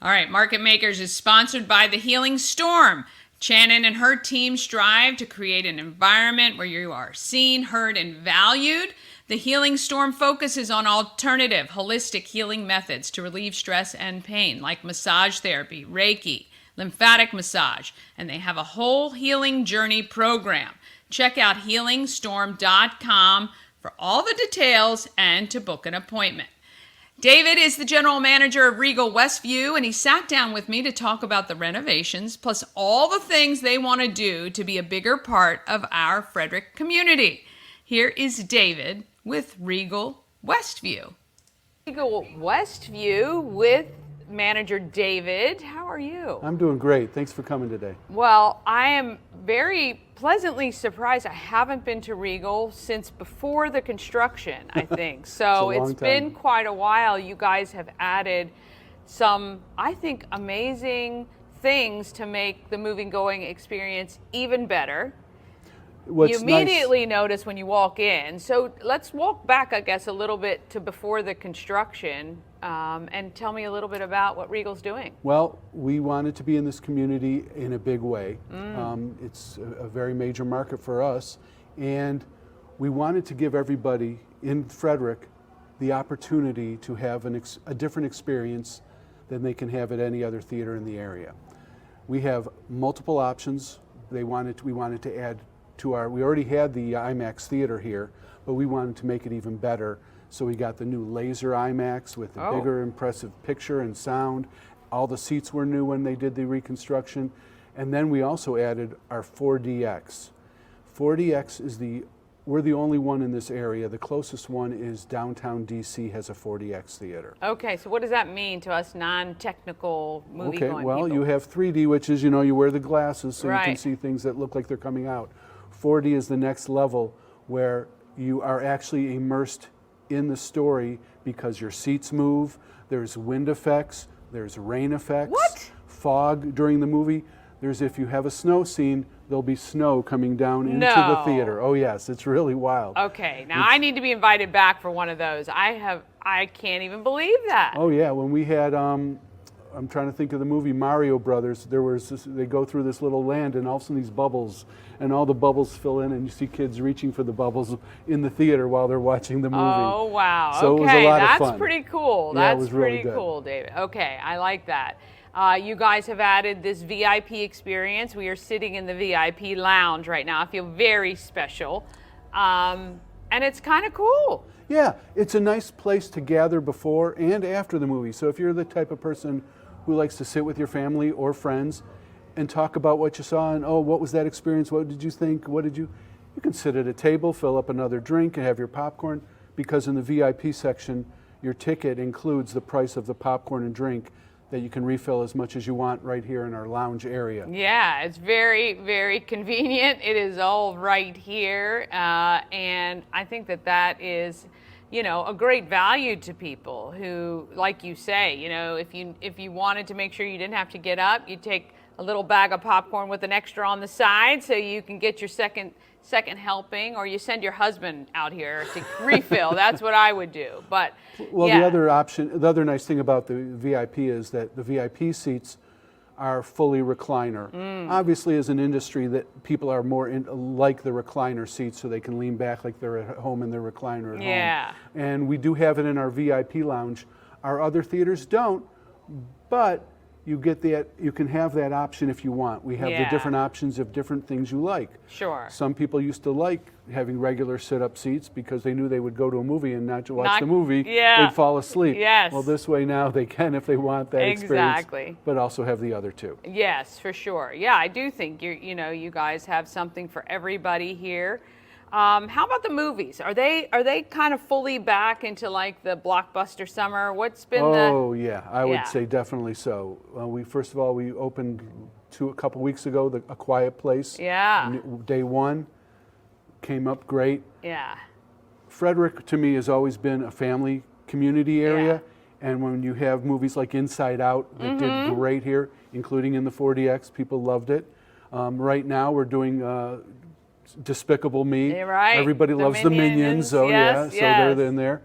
All right, Market Makers is sponsored by The Healing Storm. Shannon and her team strive to create an environment where you are seen, heard, and valued. The Healing Storm focuses on alternative, holistic healing methods to relieve stress and pain, like massage therapy, Reiki, lymphatic massage, and they have a whole healing journey program. Check out healingstorm.com for all the details and to book an appointment. David is the general manager of Regal Westview, and he sat down with me to talk about the renovations, plus all the things they want to do to be a bigger part of our Frederick community. Here is David with Regal Westview. Regal Westview with manager David. How are you? I'm doing great. Thanks for coming today. Well, I am very pleasantly surprised. I haven't been to Regal since before the construction, I think. So it's been quite a while. You guys have added some, I think, amazing things to make the moving going experience even better. You immediately notice when you walk in. So let's walk back, I guess, a little bit to before the construction and tell me a little bit about what Regal's doing. Well, we wanted to be in this community in a big way. It's a very major market for us, and we wanted to give everybody in Frederick the opportunity to have a different experience than they can have at any other theater in the area. We have multiple options. We wanted to add to we already had the IMAX theater here, but we wanted to make it even better. So we got the new laser IMAX with a bigger, impressive picture and sound. All the seats were new when they did the reconstruction. And then we also added our 4DX. 4DX is the we're the only one in this area. The closest one is downtown DC has a 4DX theater. Okay, so what does that mean to us non-technical movie-going Okay, well, people? you have 3D, which is, you wear the glasses so you can Right. see things that look like they're coming out. 4D is the next level where you are actually immersed in the story because your seats move, there's wind effects, there's rain effects. What? Fog during the movie. There's, if you have a snow scene, there'll be snow coming down into No. the theater. Oh yes, it's really wild. Okay, now I need to be invited back for one of those. I can't even believe that. Oh yeah, when we had, I'm trying to think of the movie Mario Brothers. There was this, they go through this little land, and all of a sudden these bubbles, and all the bubbles fill in, and you see kids reaching for the bubbles in the theater while they're watching the movie. Oh, wow. So okay, it was a lot of that's fun. pretty cool. Yeah, it That's was really pretty good. cool, David. Okay, I like that. You guys have added this VIP experience. We are sitting in the VIP lounge right now. I feel very special. And it's kind of cool. Yeah, it's a nice place to gather before and after the movie. So if you're the type of person who likes to sit with your family or friends and talk about what you saw and, oh, what was that experience? What did you think? You can sit at a table, fill up another drink, and have your popcorn, because in the VIP section, your ticket includes the price of the popcorn and drink that you can refill as much as you want right here in our lounge area. Yeah, it's very, very convenient. It is all right here. And I think that is, a great value to people who, like you say, if you wanted to make sure you didn't have to get up, you take a little bag of popcorn with an extra on the side so you can get your second helping, or you send your husband out here to refill. That's what I would do. But Well, yeah. the other nice thing about the VIP is that the VIP seats are fully recliner. Obviously, as an industry, that people are more like the recliner seats, so they can lean back like they're at home in their recliner at Yeah. home. And we do have it in our VIP lounge. Our other theaters don't, but you can have that option if you want. We have the Yeah. different options of different things you like. Sure. Some people used to like having regular sit-up seats because they knew they would go to a movie and not to watch the movie. Yeah. They'd fall asleep. Yes. Well, this way now they can if they want that experience. Exactly. But also have the other two. Yes, for sure. Yeah, I do think you guys have something for everybody here. How about the movies? Are they kind of fully back into like the blockbuster summer? What's been Oh yeah, I would Yeah. say definitely so. First of all we opened a couple weeks ago A Quiet Place. Yeah. Day one came up great. Yeah. Frederick, to me, has always been a family community area. And when you have movies like Inside Out that Mm-hmm. did great here, including in the 4DX, people loved it. Right now, we're doing Despicable Me. Yeah, right. Everybody The loves the Minions, Minions. so Yes, so yes. they're in there.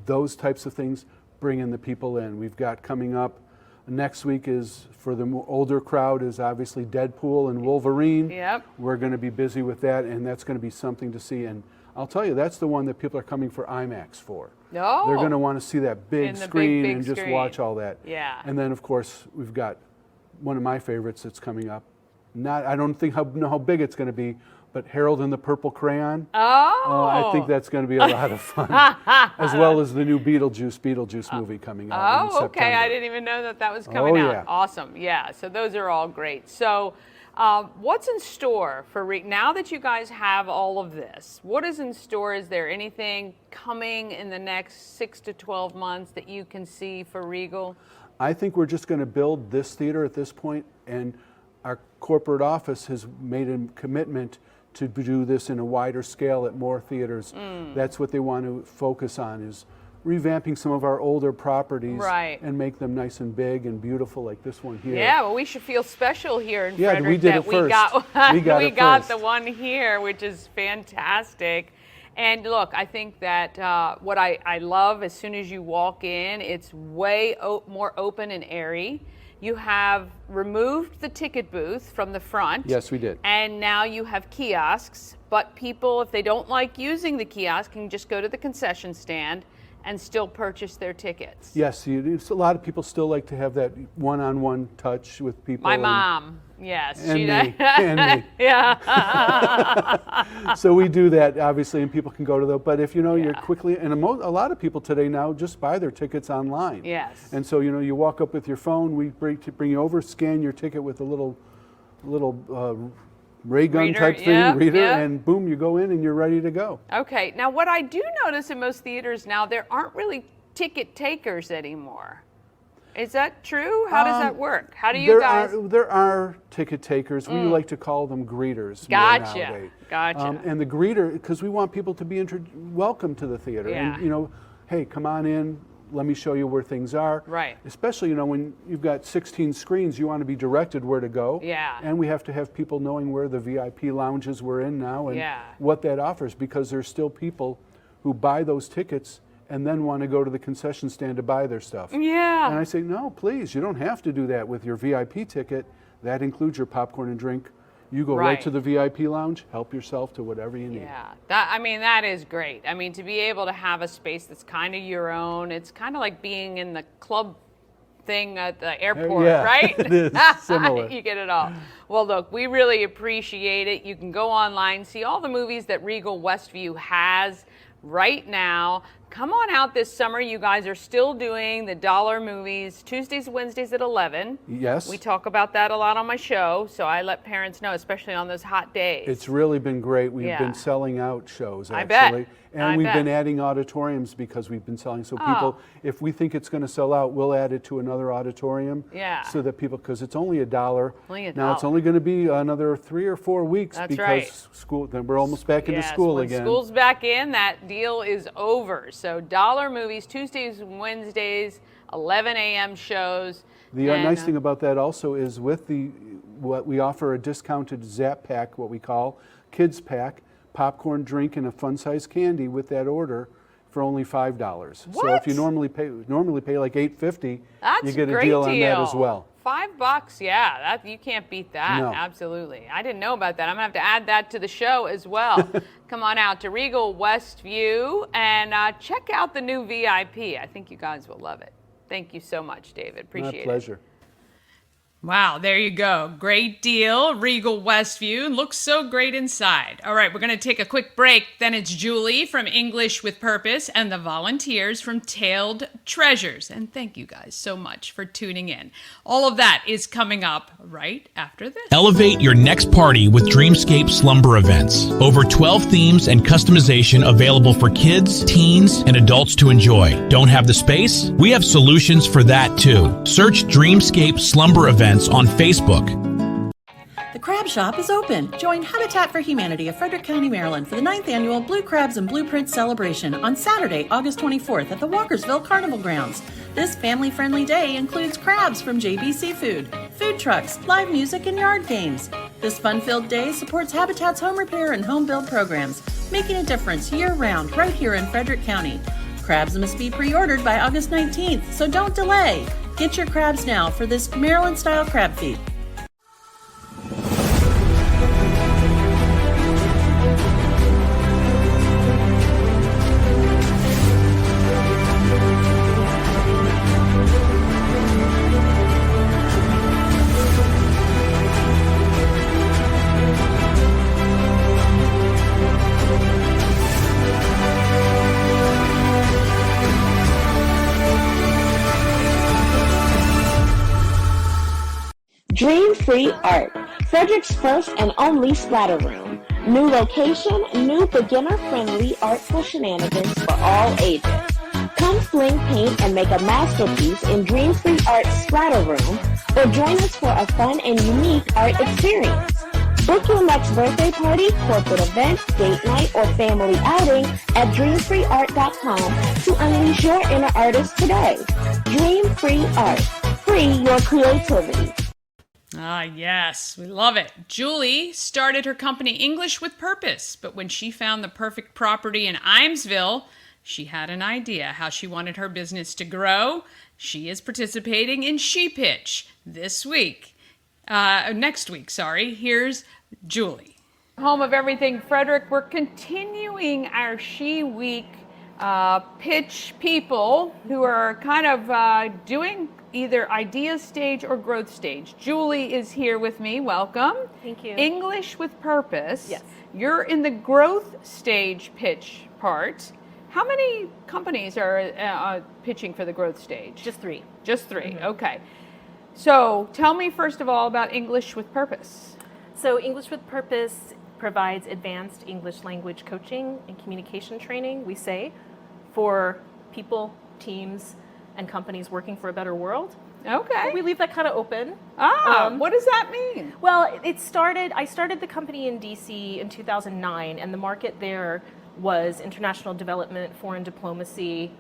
Those types of things bring in the people in. We've got coming up next week is, for the older crowd, is obviously Deadpool and Wolverine. Yep. We're going to be busy with that, and that's going to be something to see. And I'll tell you, that's the one that people are coming for IMAX for. Oh. They're going to want to see that big In the screen big and just screen. watch all that. Yeah. And then, of course, we've got one of my favorites that's coming up. I don't know how big it's going to be, but Harold and the Purple Crayon. Oh. I think that's going to be a lot of fun, as well as the new Beetlejuice movie coming out in Oh, September. okay. I didn't even know that was coming out. yeah. Awesome. Yeah. So those are all great. So, what's in store for now that you guys have all of this? What is in store? Is there anything coming in the next 6 to 12 months that you can see for Regal? I think we're just going to build this theater at this point, and our corporate office has made a commitment to do this in a wider scale at more theaters. That's what they want to focus on, is revamping some of our older properties Right. and make them nice and big and beautiful like this one here. Yeah, well, we should feel special here in Yeah, Frederick we did that it first. we got We got it the first. one here, which is fantastic. And look, I think that what I love, as soon as you walk in, it's way more open and airy. You have removed the ticket booth from the front. Yes, we did. And now you have kiosks, but people, if they don't like using the kiosk, can just go to the concession stand and still purchase their tickets. Yes, a lot of people still like to have that one-on-one touch with people. My and- mom, yes. And she me, and me. Yeah. So we do that, obviously, and people can go to those. But if you're Yeah. quickly, and a lot of people today now just buy their tickets online. Yes. And so you walk up with your phone, we bring you over, scan your ticket with a little ray gun Reader, type thing, yeah, reader, yeah. and boom, you go in and you're ready to go. Okay. Now, what I do notice in most theaters now, there aren't really ticket takers anymore. Is that true? How does that work? How do you guys? There are ticket takers. We like to call them greeters. Gotcha. More nowadays. Gotcha. And the greeter, because we want people to be welcome to the theater. Yeah. And, you know, hey, come on in. Let me show you where things are. Right. Especially, you know, when you've got 16 screens, you want to be directed where to go. Yeah. And we have to have people knowing where the VIP lounges we're in now and Yeah. what that offers, because there's still people who buy those tickets and then want to go to the concession stand to buy their stuff. Yeah. And I say, no, please, you don't have to do that with your VIP ticket. That includes your popcorn and drink. You go right to the VIP lounge, help yourself to whatever you need. Yeah, that is great. I mean, to be able to have a space that's kind of your own, it's kind of like being in the club thing at the airport, yeah, right? it is similar. You get it all. Well, look, we really appreciate it. You can go online, see all the movies that Regal Westview has right now. Come on out this summer. You guys are still doing the dollar movies Tuesdays and Wednesdays at 11. Yes. We talk about that a lot on my show, so I let parents know, especially on those hot days. It's really been great. We've Yeah. been selling out shows, I actually. bet. And I we've bet. been adding auditoriums because we've been selling. So people, if we think it's going to sell out, we'll add it to another auditorium. Yeah. So that people, because it's only $1. Only $1. Now it's only going to be another 3 or 4 weeks That's because right. school. Then we're almost back into Yes, school when again. School's back in, that deal is over. So dollar movies, Tuesdays and Wednesdays, 11 a.m. shows. The And, nice thing about that also is with what we offer a discounted Zap Pack, what we call Kids Pack, popcorn, drink, and a fun-sized candy with that order for only $5. So if you normally pay like $8.50, That's you get a great deal on that as well. $5, yeah, that you can't beat that. No. Absolutely. I didn't know about that. I'm gonna have to add that to the show as well. Come on out to Regal Westview and check out the new VIP. I think you guys will love it. Thank you so much, David. Appreciate My it. pleasure. Wow, there you go. Great deal. Regal Westview. Looks so great inside. All right, we're going to take a quick break. Then it's Julie from English with Purpose and the volunteers from Tailed Treasures. And thank you guys so much for tuning in. All of that is coming up right after this. Elevate your next party with Dreamscape Slumber Events. Over 12 themes and customization available for kids, teens, and adults to enjoy. Don't have the space? We have solutions for that too. Search Dreamscape Slumber Events on Facebook. The Crab Shop is open. Join Habitat for Humanity of Frederick County, Maryland for the 9th annual Blue Crabs and Blueprints celebration on Saturday, August 24th at the Walkersville Carnival Grounds. This family-friendly day includes crabs from JB Seafood, food trucks, live music, and yard games. This fun-filled day supports Habitat's home repair and home build programs, making a difference year-round right here in Frederick County. Crabs must be pre-ordered by August 19th, so don't delay. Get your crabs now for this Maryland-style crab feed. Dream Free Art, Frederick's first and only splatter room. New location, new beginner-friendly artful shenanigans for all ages. Come fling paint and make a masterpiece in Dream Free Art Splatter Room, or join us for a fun and unique art experience. Book your next birthday party, corporate event, date night, or family outing at dreamfreeart.com to unleash your inner artist today. Dream Free Art. Free your creativity. Ah, yes, we love it. Julie started her company English with Purpose, but when she found the perfect property in Imesville, she had an idea how she wanted her business to grow. She is participating in She Pitch next week. Here's Julie. Home of Everything Frederick, we're continuing our She Week pitch people who are kind of doing either idea stage or growth stage. Julie is here with me. Welcome. Thank you. English with Purpose. Yes. You're in the growth stage pitch part. How many companies are pitching for the growth stage? Just 3. Just 3. Okay. So tell me first of all about English with Purpose. So English with Purpose provides advanced English language coaching and communication training, we say, for people, teams, and companies working for a better world. Okay. We leave that kind of open. What does that mean? Well, I started the company in DC in 2009, and the market there was international development, foreign diplomacy,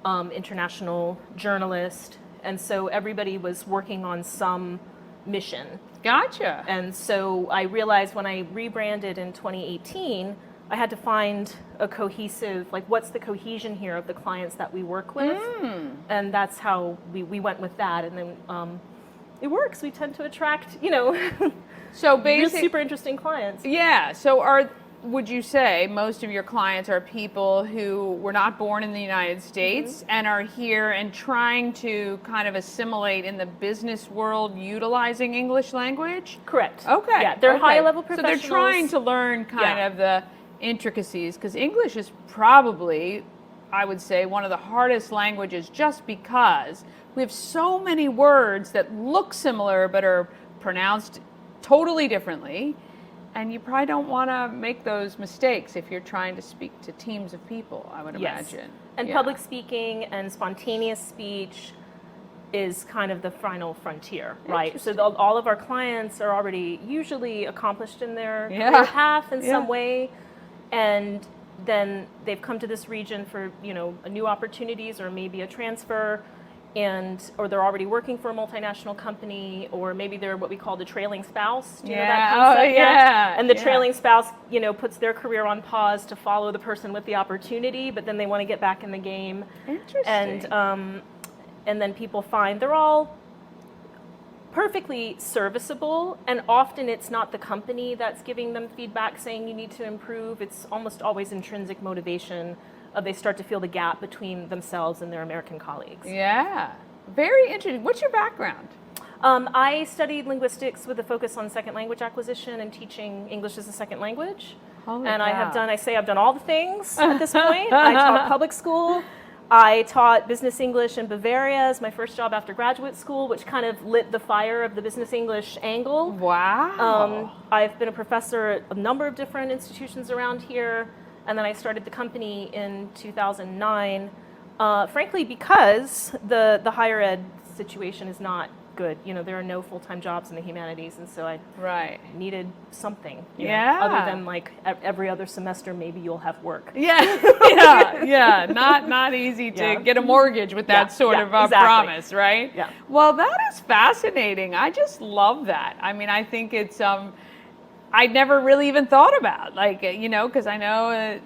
international journalist, and so everybody was working on some mission. Gotcha. And so I realized when I rebranded in 2018, I had to find a cohesive, like, what's the cohesion here of the clients that we work with? And that's how we went with that. And then it works. We tend to attract, So really super interesting clients. Yeah. So would you say most of your clients are people who were not born in the United States and are here and trying to kind of assimilate in the business world utilizing English language? Correct. Okay. Yeah, they're high-level professionals. So they're trying to learn kind of the intricacies, because English is probably, I would say, one of the hardest languages, just because we have so many words that look similar but are pronounced totally differently. And you probably don't want to make those mistakes if you're trying to speak to teams of people, I would imagine. And public speaking and spontaneous speech is kind of the final frontier, right? So all of our clients are already usually accomplished in their career path in some way, and then they've come to this region for new opportunities or maybe a transfer, or they're already working for a multinational company, or maybe they're what we call the trailing spouse. Do you know that concept? And the trailing spouse, puts their career on pause to follow the person with the opportunity, but then they want to get back in the game. Interesting. And then people find they're all perfectly serviceable, and often it's not the company that's giving them feedback saying you need to improve. It's almost always intrinsic motivation. They start to feel the gap between themselves and their American colleagues. Yeah, very interesting. What's your background? I studied linguistics with a focus on second language acquisition and teaching English as a second language. Holy and cow. I've done all the things at this point. I taught public school. I taught business English in Bavaria as my first job after graduate school, which kind of lit the fire of the business English angle. Wow. I've been a professor at a number of different institutions around here. And then I started the company in 2009, frankly, because the higher ed situation is not good. There are no full-time jobs in the humanities, and so I needed something. Other than like every other semester, maybe you'll have work. Not easy to get a mortgage with that sort of promise, right? Yeah. Well, that is fascinating. I just love that. I mean, I think it's I'd never really even thought about, because I know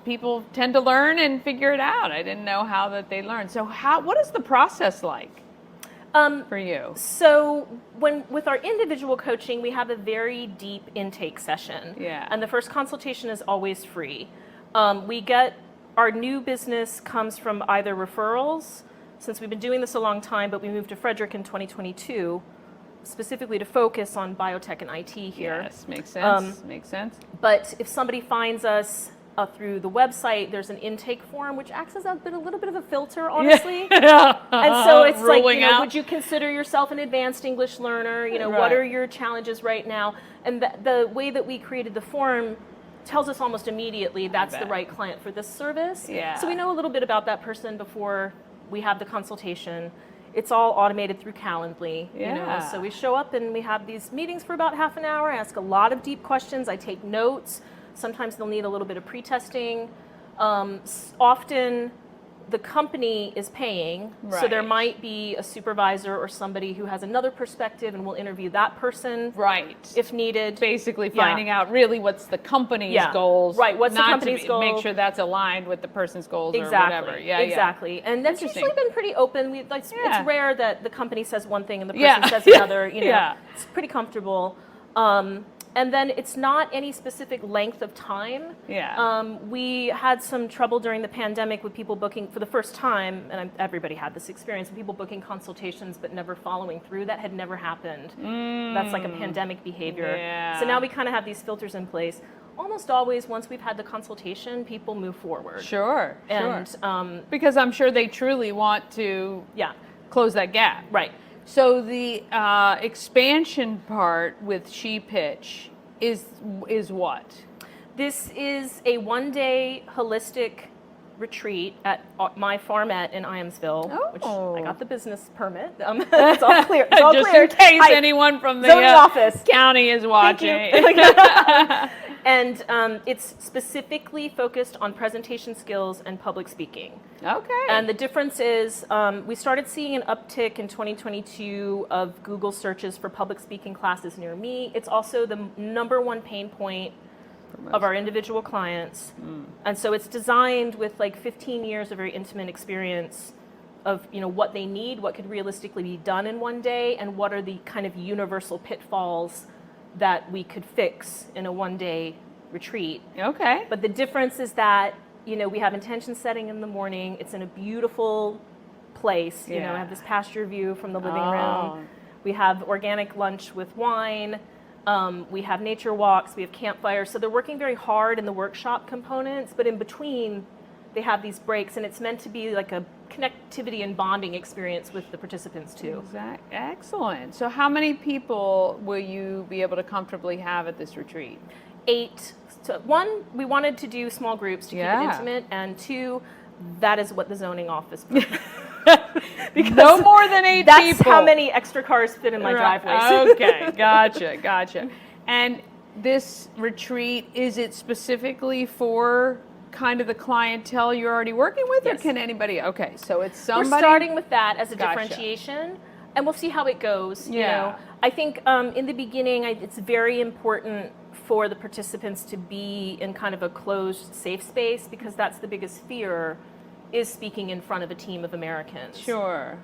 people tend to learn and figure it out. I didn't know how that they learn. So what is the process like for you? So with our individual coaching, we have a very deep intake session. Yeah. And the first consultation is always free. Our new business comes from either referrals, since we've been doing this a long time, but we moved to Frederick in 2022. Specifically to focus on biotech and IT here. Yes, makes sense. Makes sense. But if somebody finds us through the website, there's an intake form which acts as a little bit of a filter, honestly. And so it's would you consider yourself an advanced English learner? What are your challenges right now? And the way that we created the form tells us almost immediately that's the right client for this service. Yeah. So we know a little bit about that person before we have the consultation. It's all automated through Calendly, So we show up and we have these meetings for about half an hour. I ask a lot of deep questions. I take notes. Sometimes they'll need a little bit of pre-testing. Often the company is paying, so there might be a supervisor or somebody who has another perspective, and we'll interview that person, if needed. Basically, finding out really what's the company's goals, What's the company's goals? Make sure that's aligned with the person's goals, or whatever. Exactly. And that's usually been pretty open. It's rare that the company says one thing and the person says another. It's pretty comfortable. And then it's not any specific length of time. We had some trouble during the pandemic with people booking for the first time, and everybody had this experience, of people booking consultations but never following through. That had never happened. That's like a pandemic behavior. So now we kind of have these filters in place. Almost always, once we've had the consultation, people move forward. Sure. Because I'm sure they truly want to close that gap. Right. So the expansion part with She Pitch is what? This is a one-day holistic retreat at my farmette in Iamsville, which I got the business permit. It's all clear. It's all Just clear. in case anyone from the zoning office county is watching. And it's specifically focused on presentation skills and public speaking. Okay. And the difference is we started seeing an uptick in 2022 of Google searches for public speaking classes near me. It's also the number one pain point of our individual clients. And so it's designed with like 15 years of very intimate experience of what they need, what could realistically be done in one day, and what are the kind of universal pitfalls that we could fix in a one-day retreat. Okay. But the difference is that we have intention setting in the morning. It's in a beautiful place. I have this pasture view from the living room. We have organic lunch with wine. We have nature walks, we have campfires. So they're working very hard in the workshop components, but in between they have these breaks, and it's meant to be like a connectivity and bonding experience with the participants too. Excellent. So how many people will you be able to comfortably have at this retreat? 8. So 1, we wanted to do small groups to keep it intimate, and 2, that is what the zoning office because no more than 8 that's people. That's how many extra cars fit in my driveway. Okay, gotcha. And this retreat, is it specifically for kind of the clientele you're already working with, or can anybody? Okay, so it's somebody. We're starting with that as a differentiation, and we'll see how it goes. I think in the beginning, it's very important for the participants to be in kind of a closed, safe space, because that's the biggest fear, is speaking in front of a team of Americans. Sure.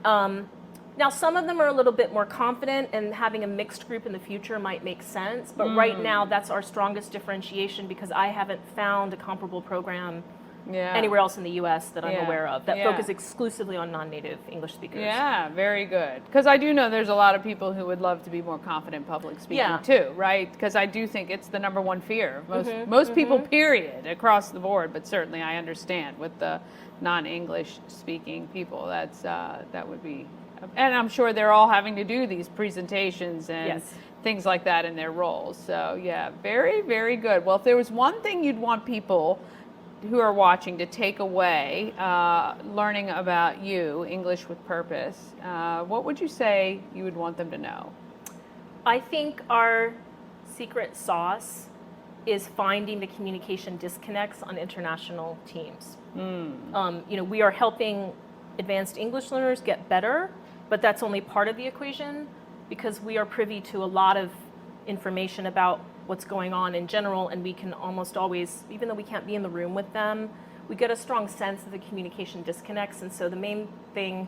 Now, some of them are a little bit more confident, and having a mixed group in the future might make sense. But right now, that's our strongest differentiation, because I haven't found a comparable program anywhere else in the U.S. that I'm aware of that focus exclusively on non-native English speakers. Yeah, very good. Because I do know there's a lot of people who would love to be more confident public speaking too, right? Because I do think it's the number one fear of most people, period, across the board. But certainly I understand with the non-English speaking people, that would be. And I'm sure they're all having to do these presentations and things like that in their roles. So yeah, very, very good. Well, if there was one thing you'd want people who are watching to take away, learning about you, English with Purpose, what would you say you would want them to know? I think our secret sauce is finding the communication disconnects on international teams. We are helping advanced English learners get better, but that's only part of the equation, because we are privy to a lot of information about what's going on in general, and we can almost always, even though we can't be in the room with them, we get a strong sense of the communication disconnects. And so the main thing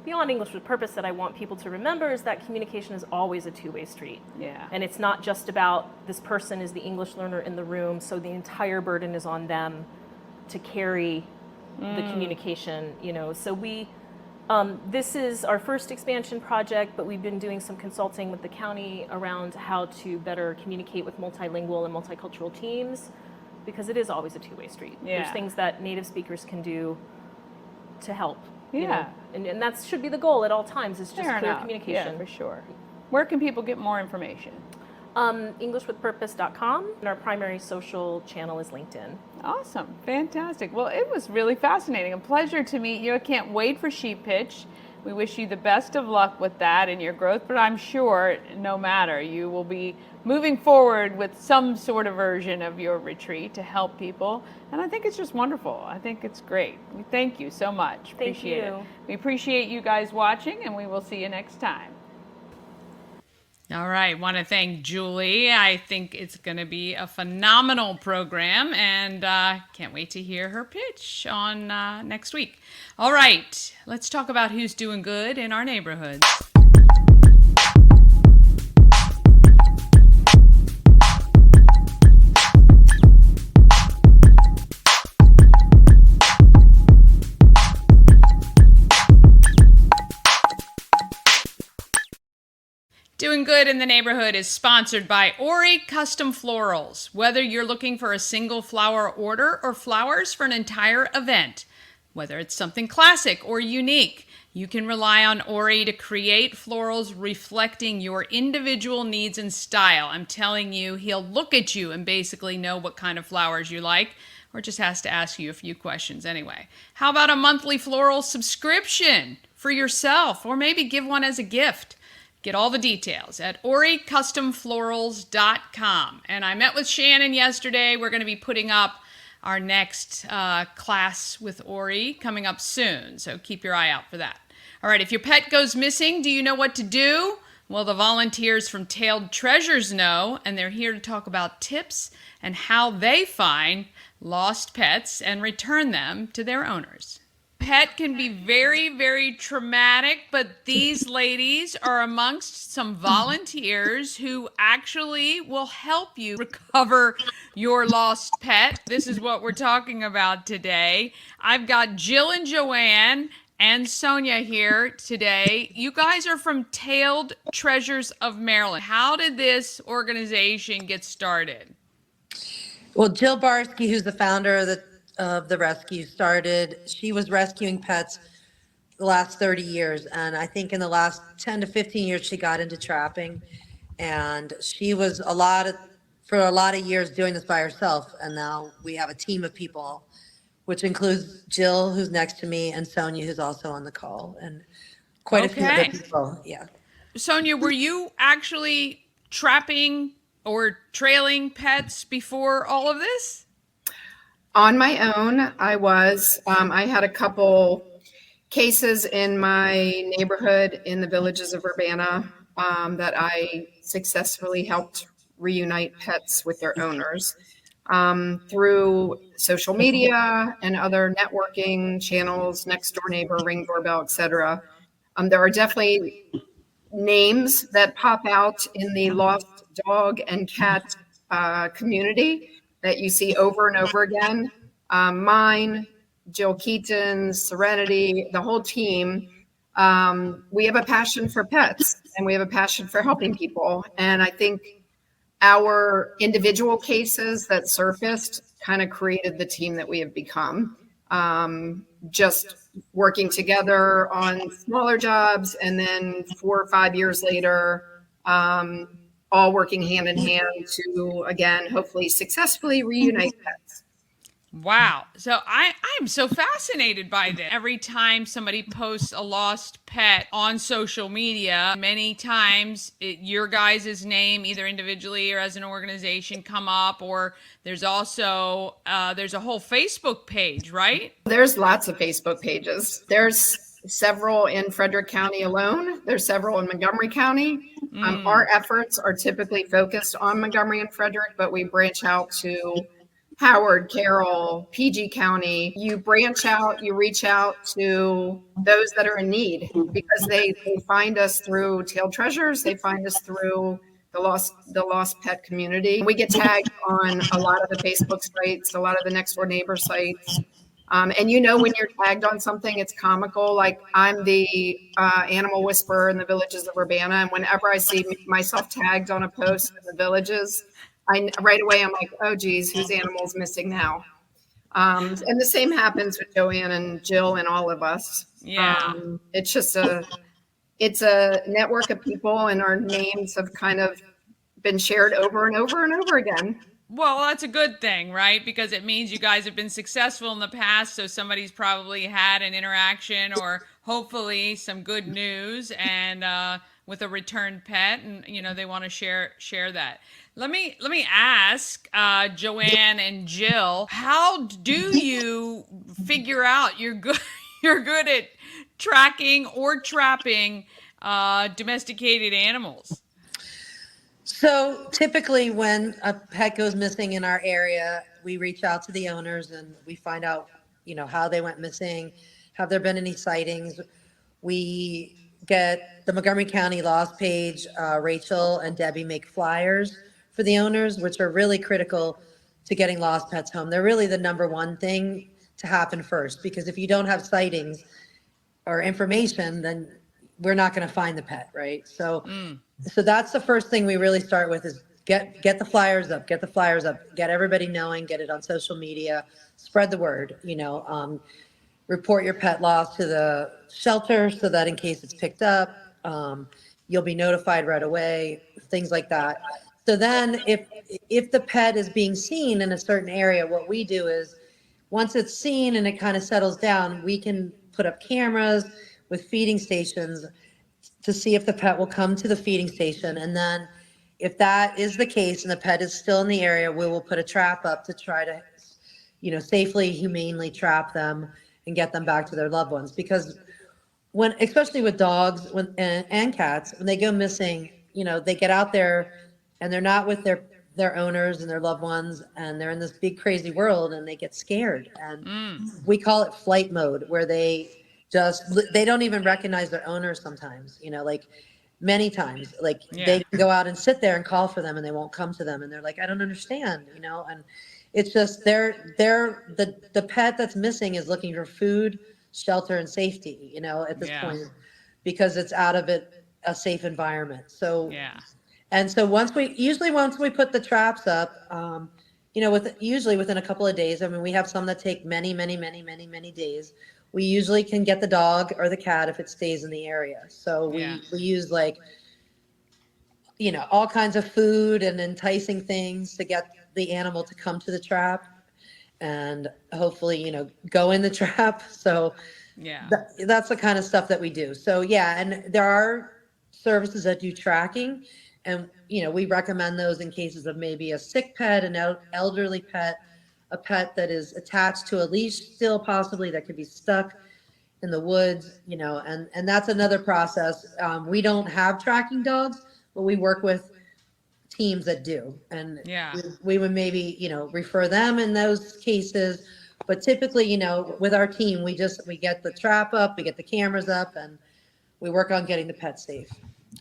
beyond English with Purpose that I want people to remember is that communication is always a two-way street. Yeah. And it's not just about this person is the English learner in the room, so the entire burden is on them to carry the communication, So this is our first expansion project, but we've been doing some consulting with the county around how to better communicate with multilingual and multicultural teams, because it is always a two-way street. There's things that native speakers can do to help. And that should be the goal at all times, is just clear communication. Yeah, for sure. Where can people get more information? EnglishWithPurpose.com, and our primary social channel is LinkedIn. Awesome. Fantastic. Well, it was really fascinating. A pleasure to meet you. I can't wait for She Pitch. We wish you the best of luck with that and your growth, but I'm sure no matter, you will be moving forward with some sort of version of your retreat to help people. And I think it's just wonderful. I think it's great. We thank you so much. Appreciate it. We appreciate you guys watching, and we will see you next time. All right. Want to thank Julie. I think it's going to be a phenomenal program, and can't wait to hear her pitch on next week. All right. Let's talk about who's doing good in our neighborhoods. Doing Good in the Neighborhood is sponsored by Ori Custom Florals. Whether you're looking for a single flower order or flowers for an entire event, whether it's something classic or unique, You can rely on Ori to create florals reflecting your individual needs and style. I'm telling you, he'll look at you and basically know what kind of flowers you like, or just has to ask you a few questions anyway. How about a monthly floral subscription for yourself, or maybe give one as a gift? Get all the details at oricustomflorals.com. And I met with Shannon yesterday. We're going to be putting up our next class with Ori coming up soon, so keep your eye out for that. All right, if your pet goes missing, do you know what to do? Well, the volunteers from Tailed Treasures know, and they're here to talk about tips and how they find lost pets and return them to their owners. Pet can be very, very traumatic, but these ladies are amongst some volunteers who actually will help you recover your lost pet. This is what we're talking about today. I've got Jill and Joanne and Sonia here today. You guys are from Tailed Treasures of Maryland. How did this organization get started? Well, Jill Barsky, who's the founder of the rescue, she was rescuing pets the last 30 years. And I think in the last 10 to 15 years, she got into trapping. And she was for a lot of years doing this by herself. And now we have a team of people, which includes Jill, who's next to me, and Sonia, who's also on the call, and quite a few other people. Yeah. Sonia, were you actually trapping or trailing pets before all of this? On my own, I was. I had a couple cases in my neighborhood in the Villages of Urbana that I successfully helped reunite pets with their owners through social media and other networking channels, Next Door Neighbor, Ring Doorbell, etc. There are definitely names that pop out in the lost dog and cat community that you see over and over again. Mine, Jill Keaton, Serenity, the whole team. We have a passion for pets and we have a passion for helping people. And I think our individual cases that surfaced kind of created the team that we have become. Just working together on smaller jobs, and then 4 or 5 years later, all working hand in hand to, again, hopefully successfully reunite pets. Wow. So I'm so fascinated by this. Every time somebody posts a lost pet on social media, many times your guys' name, either individually or as an organization, come up, or there's also, there's a whole Facebook page, right? There's lots of Facebook pages. There's several in Frederick County alone. There's several in Montgomery County. Our efforts are typically focused on Montgomery and Frederick, but we branch out to Howard, Carroll, PG County. You branch out, you reach out to those that are in need, because they find us through Tailed Treasures. They find us through the lost pet community. We get tagged on a lot of the Facebook sites, a lot of the Next Door Neighbor sites. And when you're tagged on something, it's comical. Like, I'm the animal whisperer in the Villages of Urbana. And whenever I see myself tagged on a post in the Villages, right away, I'm like, oh, geez, whose animal's missing now? And the same happens with Joanne and Jill and all of us. Yeah. It's just it's a network of people, and our names have kind of been shared over and over and over again. Well, that's a good thing, right? Because it means you guys have been successful in the past, so somebody's probably had an interaction or hopefully some good news and with a returned pet, and they want to share that. Let me ask Joanne and Jill, how do you figure out you're good at tracking or trapping domesticated animals? So typically when a pet goes missing in our area, we reach out to the owners and we find out, how they went missing. Have there been any sightings? We get the Montgomery County Lost page. Rachel and Debbie make flyers for the owners, which are really critical to getting lost pets home. They're really the number one thing to happen first, because if you don't have sightings or information, then we're not going to find the pet, right? So that's the first thing we really start with, is get the flyers up, get everybody knowing, get it on social media, spread the word, report your pet loss to the shelter so that in case it's picked up, you'll be notified right away, things like that. So then if the pet is being seen in a certain area, what we do is once it's seen and it kind of settles down, we can put up cameras with feeding stations to see if the pet will come to the feeding station. And then if that is the case and the pet is still in the area, we will put a trap up to try to, safely, humanely trap them and get them back to their loved ones. Because especially with dogs and cats, when they go missing, they get out there and they're not with their owners and their loved ones, and they're in this big crazy world and they get scared. And we call it flight mode, where they don't even recognize their owners sometimes, like many times, they go out and sit there and call for them and they won't come to them. And they're like, I don't understand, and it's just the pet that's missing is looking for food, shelter, and safety, at this point, because it's out of a safe environment. So, and so once we put the traps up, usually within a couple of days, I mean, we have some that take many, many, many, many, many days. We usually can get the dog or the cat if it stays in the area. So we use all kinds of food and enticing things to get the animal to come to the trap and hopefully, go in the trap. So that's the kind of stuff that we do. So and there are services that do tracking, and, we recommend those in cases of maybe a sick pet, an elderly pet, a pet that is attached to a leash still possibly that could be stuck in the woods, and that's another process. We don't have tracking dogs, but we work with teams that do. And we would maybe, refer them in those cases. But typically, with our team, we get the trap up, we get the cameras up, and we work on getting the pet safe.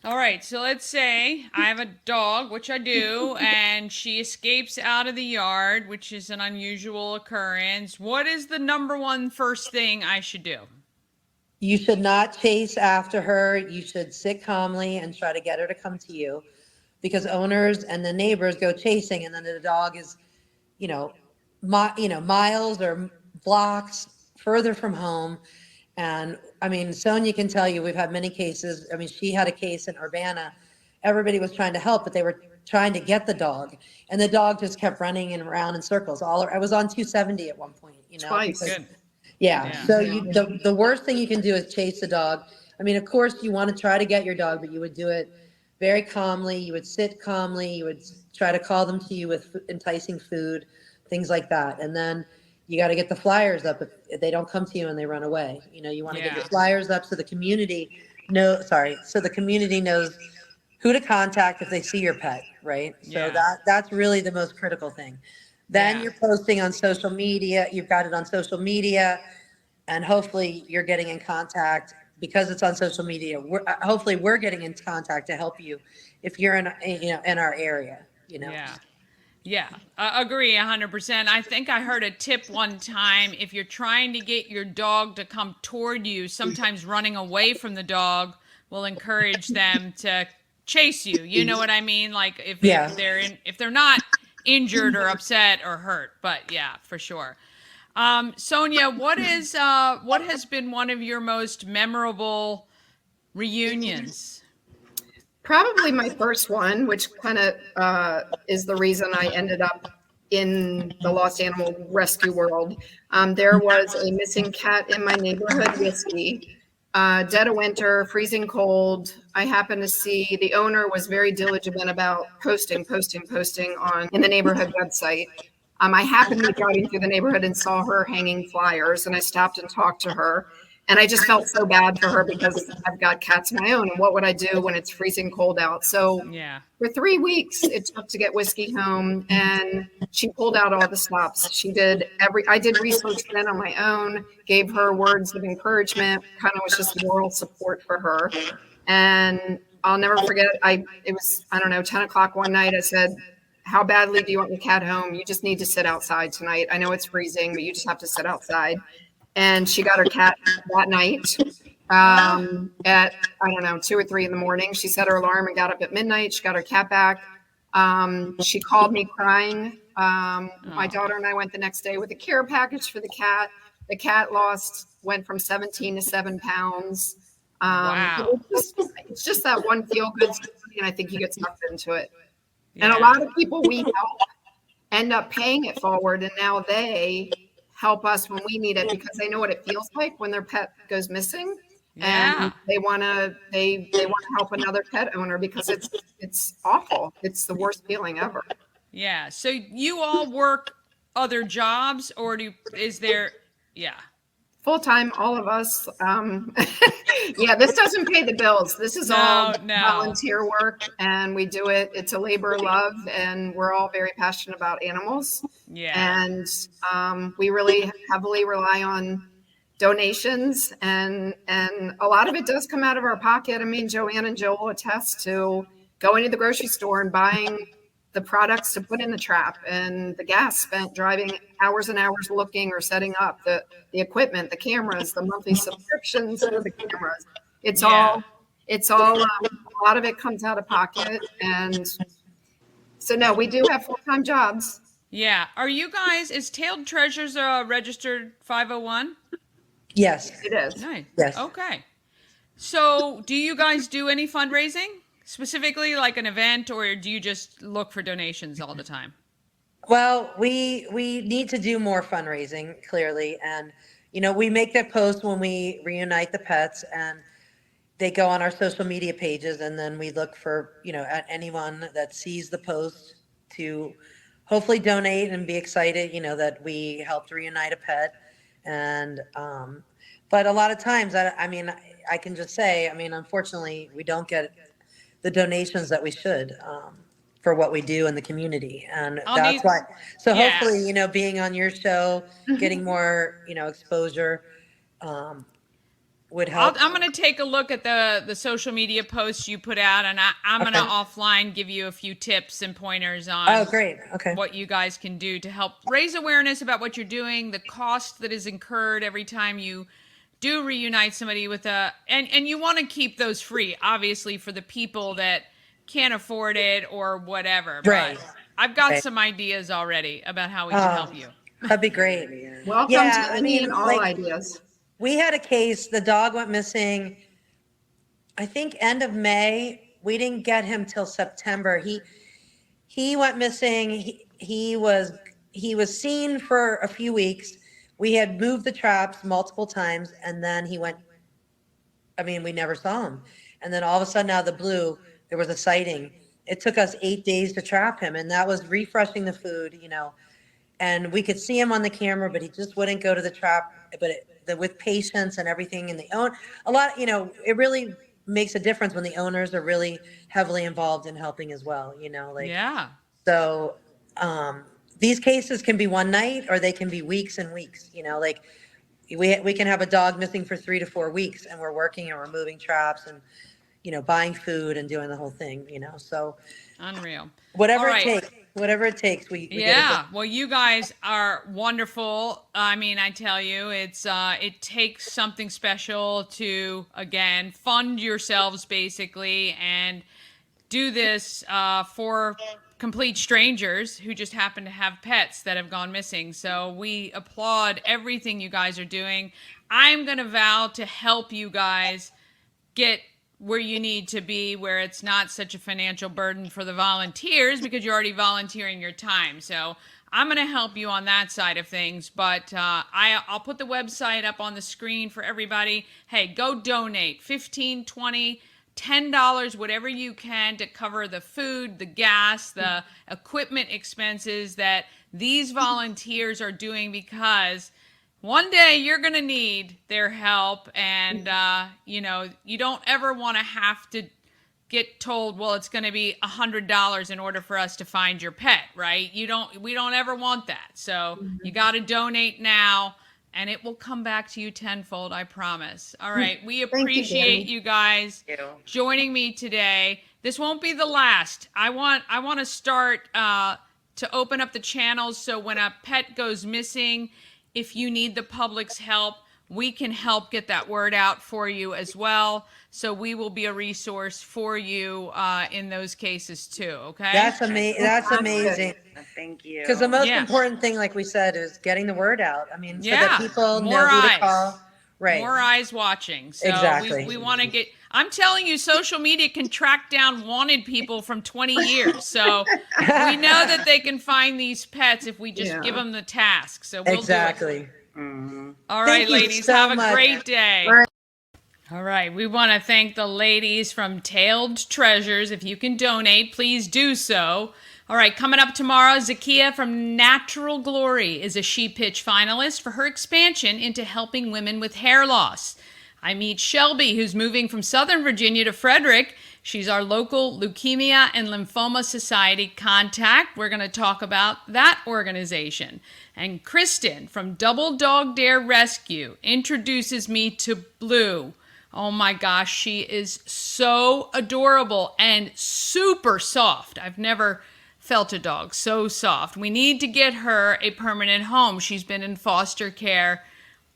All right, so let's say I have a dog, which I do, and she escapes out of the yard, which is an unusual occurrence. What is the number one first thing I should do? You should not chase after her. You should sit calmly and try to get her to come to you, because owners and the neighbors go chasing, and then the dog is, miles or blocks further from home. And I mean, Sonia can tell you, we've had many cases. I mean, she had a case in Urbana. Everybody was trying to help, but they were trying to get the dog, and the dog just kept running around in circles. I was on 270 at one point, Twice. Because, so the worst thing you can do is chase the dog. I mean, of course you want to try to get your dog, but you would do it very calmly. You would sit calmly. You would try to call them to you with enticing food, things like that. And then you got to get the flyers up if they don't come to you and they run away. You want to get the flyers up so the community knows who to contact if they see your pet, right? So that's really the most critical thing. Then you're posting on social media. You've got it on social media, and hopefully you're getting in contact because it's on social media. Hopefully we're getting in contact to help you if you're in our area. Yeah, I agree 100%. I think I heard a tip one time. If you're trying to get your dog to come toward you, sometimes running away from the dog will encourage them to chase you. You know what I mean? Like if they're not injured or upset or hurt. But for sure. Sonia, what has been one of your most memorable reunions? Probably my first one, which kind of is the reason I ended up in the lost animal rescue world. There was a missing cat in my neighborhood, Whiskey. Dead of winter, freezing cold. I happened to see the owner was very diligent about posting in the neighborhood website. I happened to be driving through the neighborhood and saw her hanging flyers, and I stopped and talked to her. And I just felt so bad for her because I've got cats of my own. And what would I do when it's freezing cold out? So for 3 weeks, it took to get Whiskey home. And she pulled out all the stops. I did research then on my own, gave her words of encouragement, kind of was just moral support for her. And I'll never forget, it was 10 o'clock one night. I said, how badly do you want your cat home? You just need to sit outside tonight. I know it's freezing, but you just have to sit outside. And she got her cat that night at, 2 or 3 in the morning. She set her alarm and got up at midnight. She got her cat back. She called me crying. My daughter and I went the next day with a care package for the cat. The cat went from 17 to 7 pounds. Wow. It's just that one feel good story, and I think you get sucked into it. Yeah. And a lot of people we help end up paying it forward, and now they help us when we need it because they know what it feels like when their pet goes missing. Yeah. And they want to help another pet owner because it's awful. It's the worst feeling ever. Yeah. So you all work other jobs, or is there? Yeah. Full-time, all of us. Yeah, this doesn't pay the bills. This is all volunteer work, and we do it. It's a labor of love, and we're all very passionate about animals. Yeah. And we really heavily rely on donations, and a lot of it does come out of our pocket. I mean, Joanne and Joe will attest to going to the grocery store and buying the products to put in the trap and the gas spent driving hours and hours looking or setting up the equipment, the cameras, the monthly subscriptions to the cameras. It's all a lot of it comes out of pocket. And so, no, we do have full-time jobs. Yeah. Are you guys, is Tailed Treasures a registered 501? Yes. It is. Nice. Yes. Okay. So do you guys do any fundraising? Specifically like an event, or do you just look for donations all the time? Well, we need to do more fundraising, clearly. And, we make that post when we reunite the pets, and they go on our social media pages, and then we look for, at anyone that sees the post to hopefully donate and be excited, that we helped reunite a pet. And, but a lot of times, I can just say, unfortunately, we don't get the donations that we should for what we do in the community. And that's why. So hopefully, being on your show, getting more, exposure would help. I'm going to take a look at the social media posts you put out, and I'm going to offline give you a few tips and pointers on what you guys can do to help raise awareness about what you're doing, the cost that is incurred every time you do reunite somebody with and you want to keep those free, obviously, for the people that can't afford it or whatever. Right. But I've got some ideas already about how we can help you. That'd be great. Welcome to any and all ideas. We had a case, the dog went missing, I think end of May. We didn't get him till September. He went missing. He was seen for a few weeks. We had moved the traps multiple times, and then he went, we never saw him. And then all of a sudden, out of the blue, there was a sighting. It took us 8 days to trap him, and that was refreshing the food, and we could see him on the camera, but he just wouldn't go to the trap. But with patience and everything, and it really makes a difference when the owners are really heavily involved in helping as well, So these cases can be one night, or they can be weeks and weeks, we can have a dog missing for 3 to 4 weeks, and we're working and we're moving traps and, buying food and doing the whole thing, so. Unreal. Whatever it takes, we get it done. Well, you guys are wonderful. I tell you, it takes something special to, again, fund yourselves basically and do this for complete strangers who just happen to have pets that have gone missing. So we applaud everything you guys are doing. I'm going to vow to help you guys get where you need to be, where it's not such a financial burden for the volunteers, because you're already volunteering your time. So I'm going to help you on that side of things, but I'll put the website up on the screen for everybody. Hey, go donate $15, $20, $10, whatever you can, to cover the food, the gas, the equipment expenses that these volunteers are doing, because one day you're going to need their help. And, you don't ever want to have to get told, well, it's going to be $100 in order for us to find your pet, right? We don't ever want that. So you got to donate now, and it will come back to you tenfold, I promise. All right. We appreciate you guys joining me today. This won't be the last. I want to start to open up the channels, so when a pet goes missing, if you need the public's help, we can help get that word out for you as well. So we will be a resource for you in those cases too, okay? That's amazing. That's amazing. Thank you. Because the most important thing, like we said, is getting the word out. I mean, so that people more know who eyes. to call. Right. More eyes watching. So Exactly. we want to get, I'm telling you, social media can track down wanted people from 20 years. So we know that they can find these pets if we just give them the task. So we'll do it. All right, ladies, so have a much. great day. All right, we want to thank the ladies from Tailed Treasures. If you can donate, please do so. All right, coming up tomorrow, Zakia from Natural Glory is a She Pitch finalist for her expansion into helping women with hair loss. I meet Shelby, who's moving from Southern Virginia to Frederick. She's our local Leukemia and Lymphoma Society contact. We're going to talk about that organization. And Kristen from Double Dog Dare Rescue introduces me to Blue. Oh my gosh, she is so adorable and super soft. I've never felt a dog so soft. We need to get her a permanent home. She's been in foster care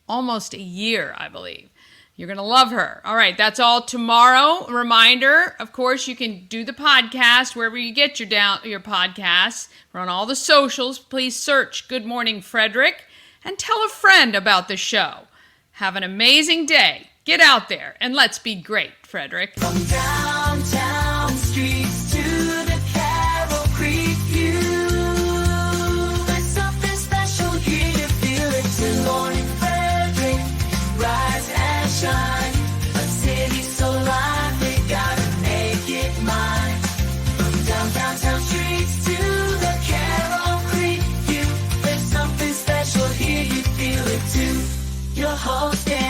almost a year, I believe. You're going to love her. All right, that's all tomorrow. A reminder, of course, you can do the podcast wherever you get your podcasts. We're on all the socials. Please search Good Morning Frederick and tell a friend about the show. Have an amazing day. Get out there and let's be great, Frederick. From downtown streets to the Carroll Creek view. There's something special here, you feel it. Good morning, Frederick. Rise and shine. A city so lively, gotta make it mine. From downtown streets to the Carroll Creek view. There's something special here, you feel it too. Your whole day.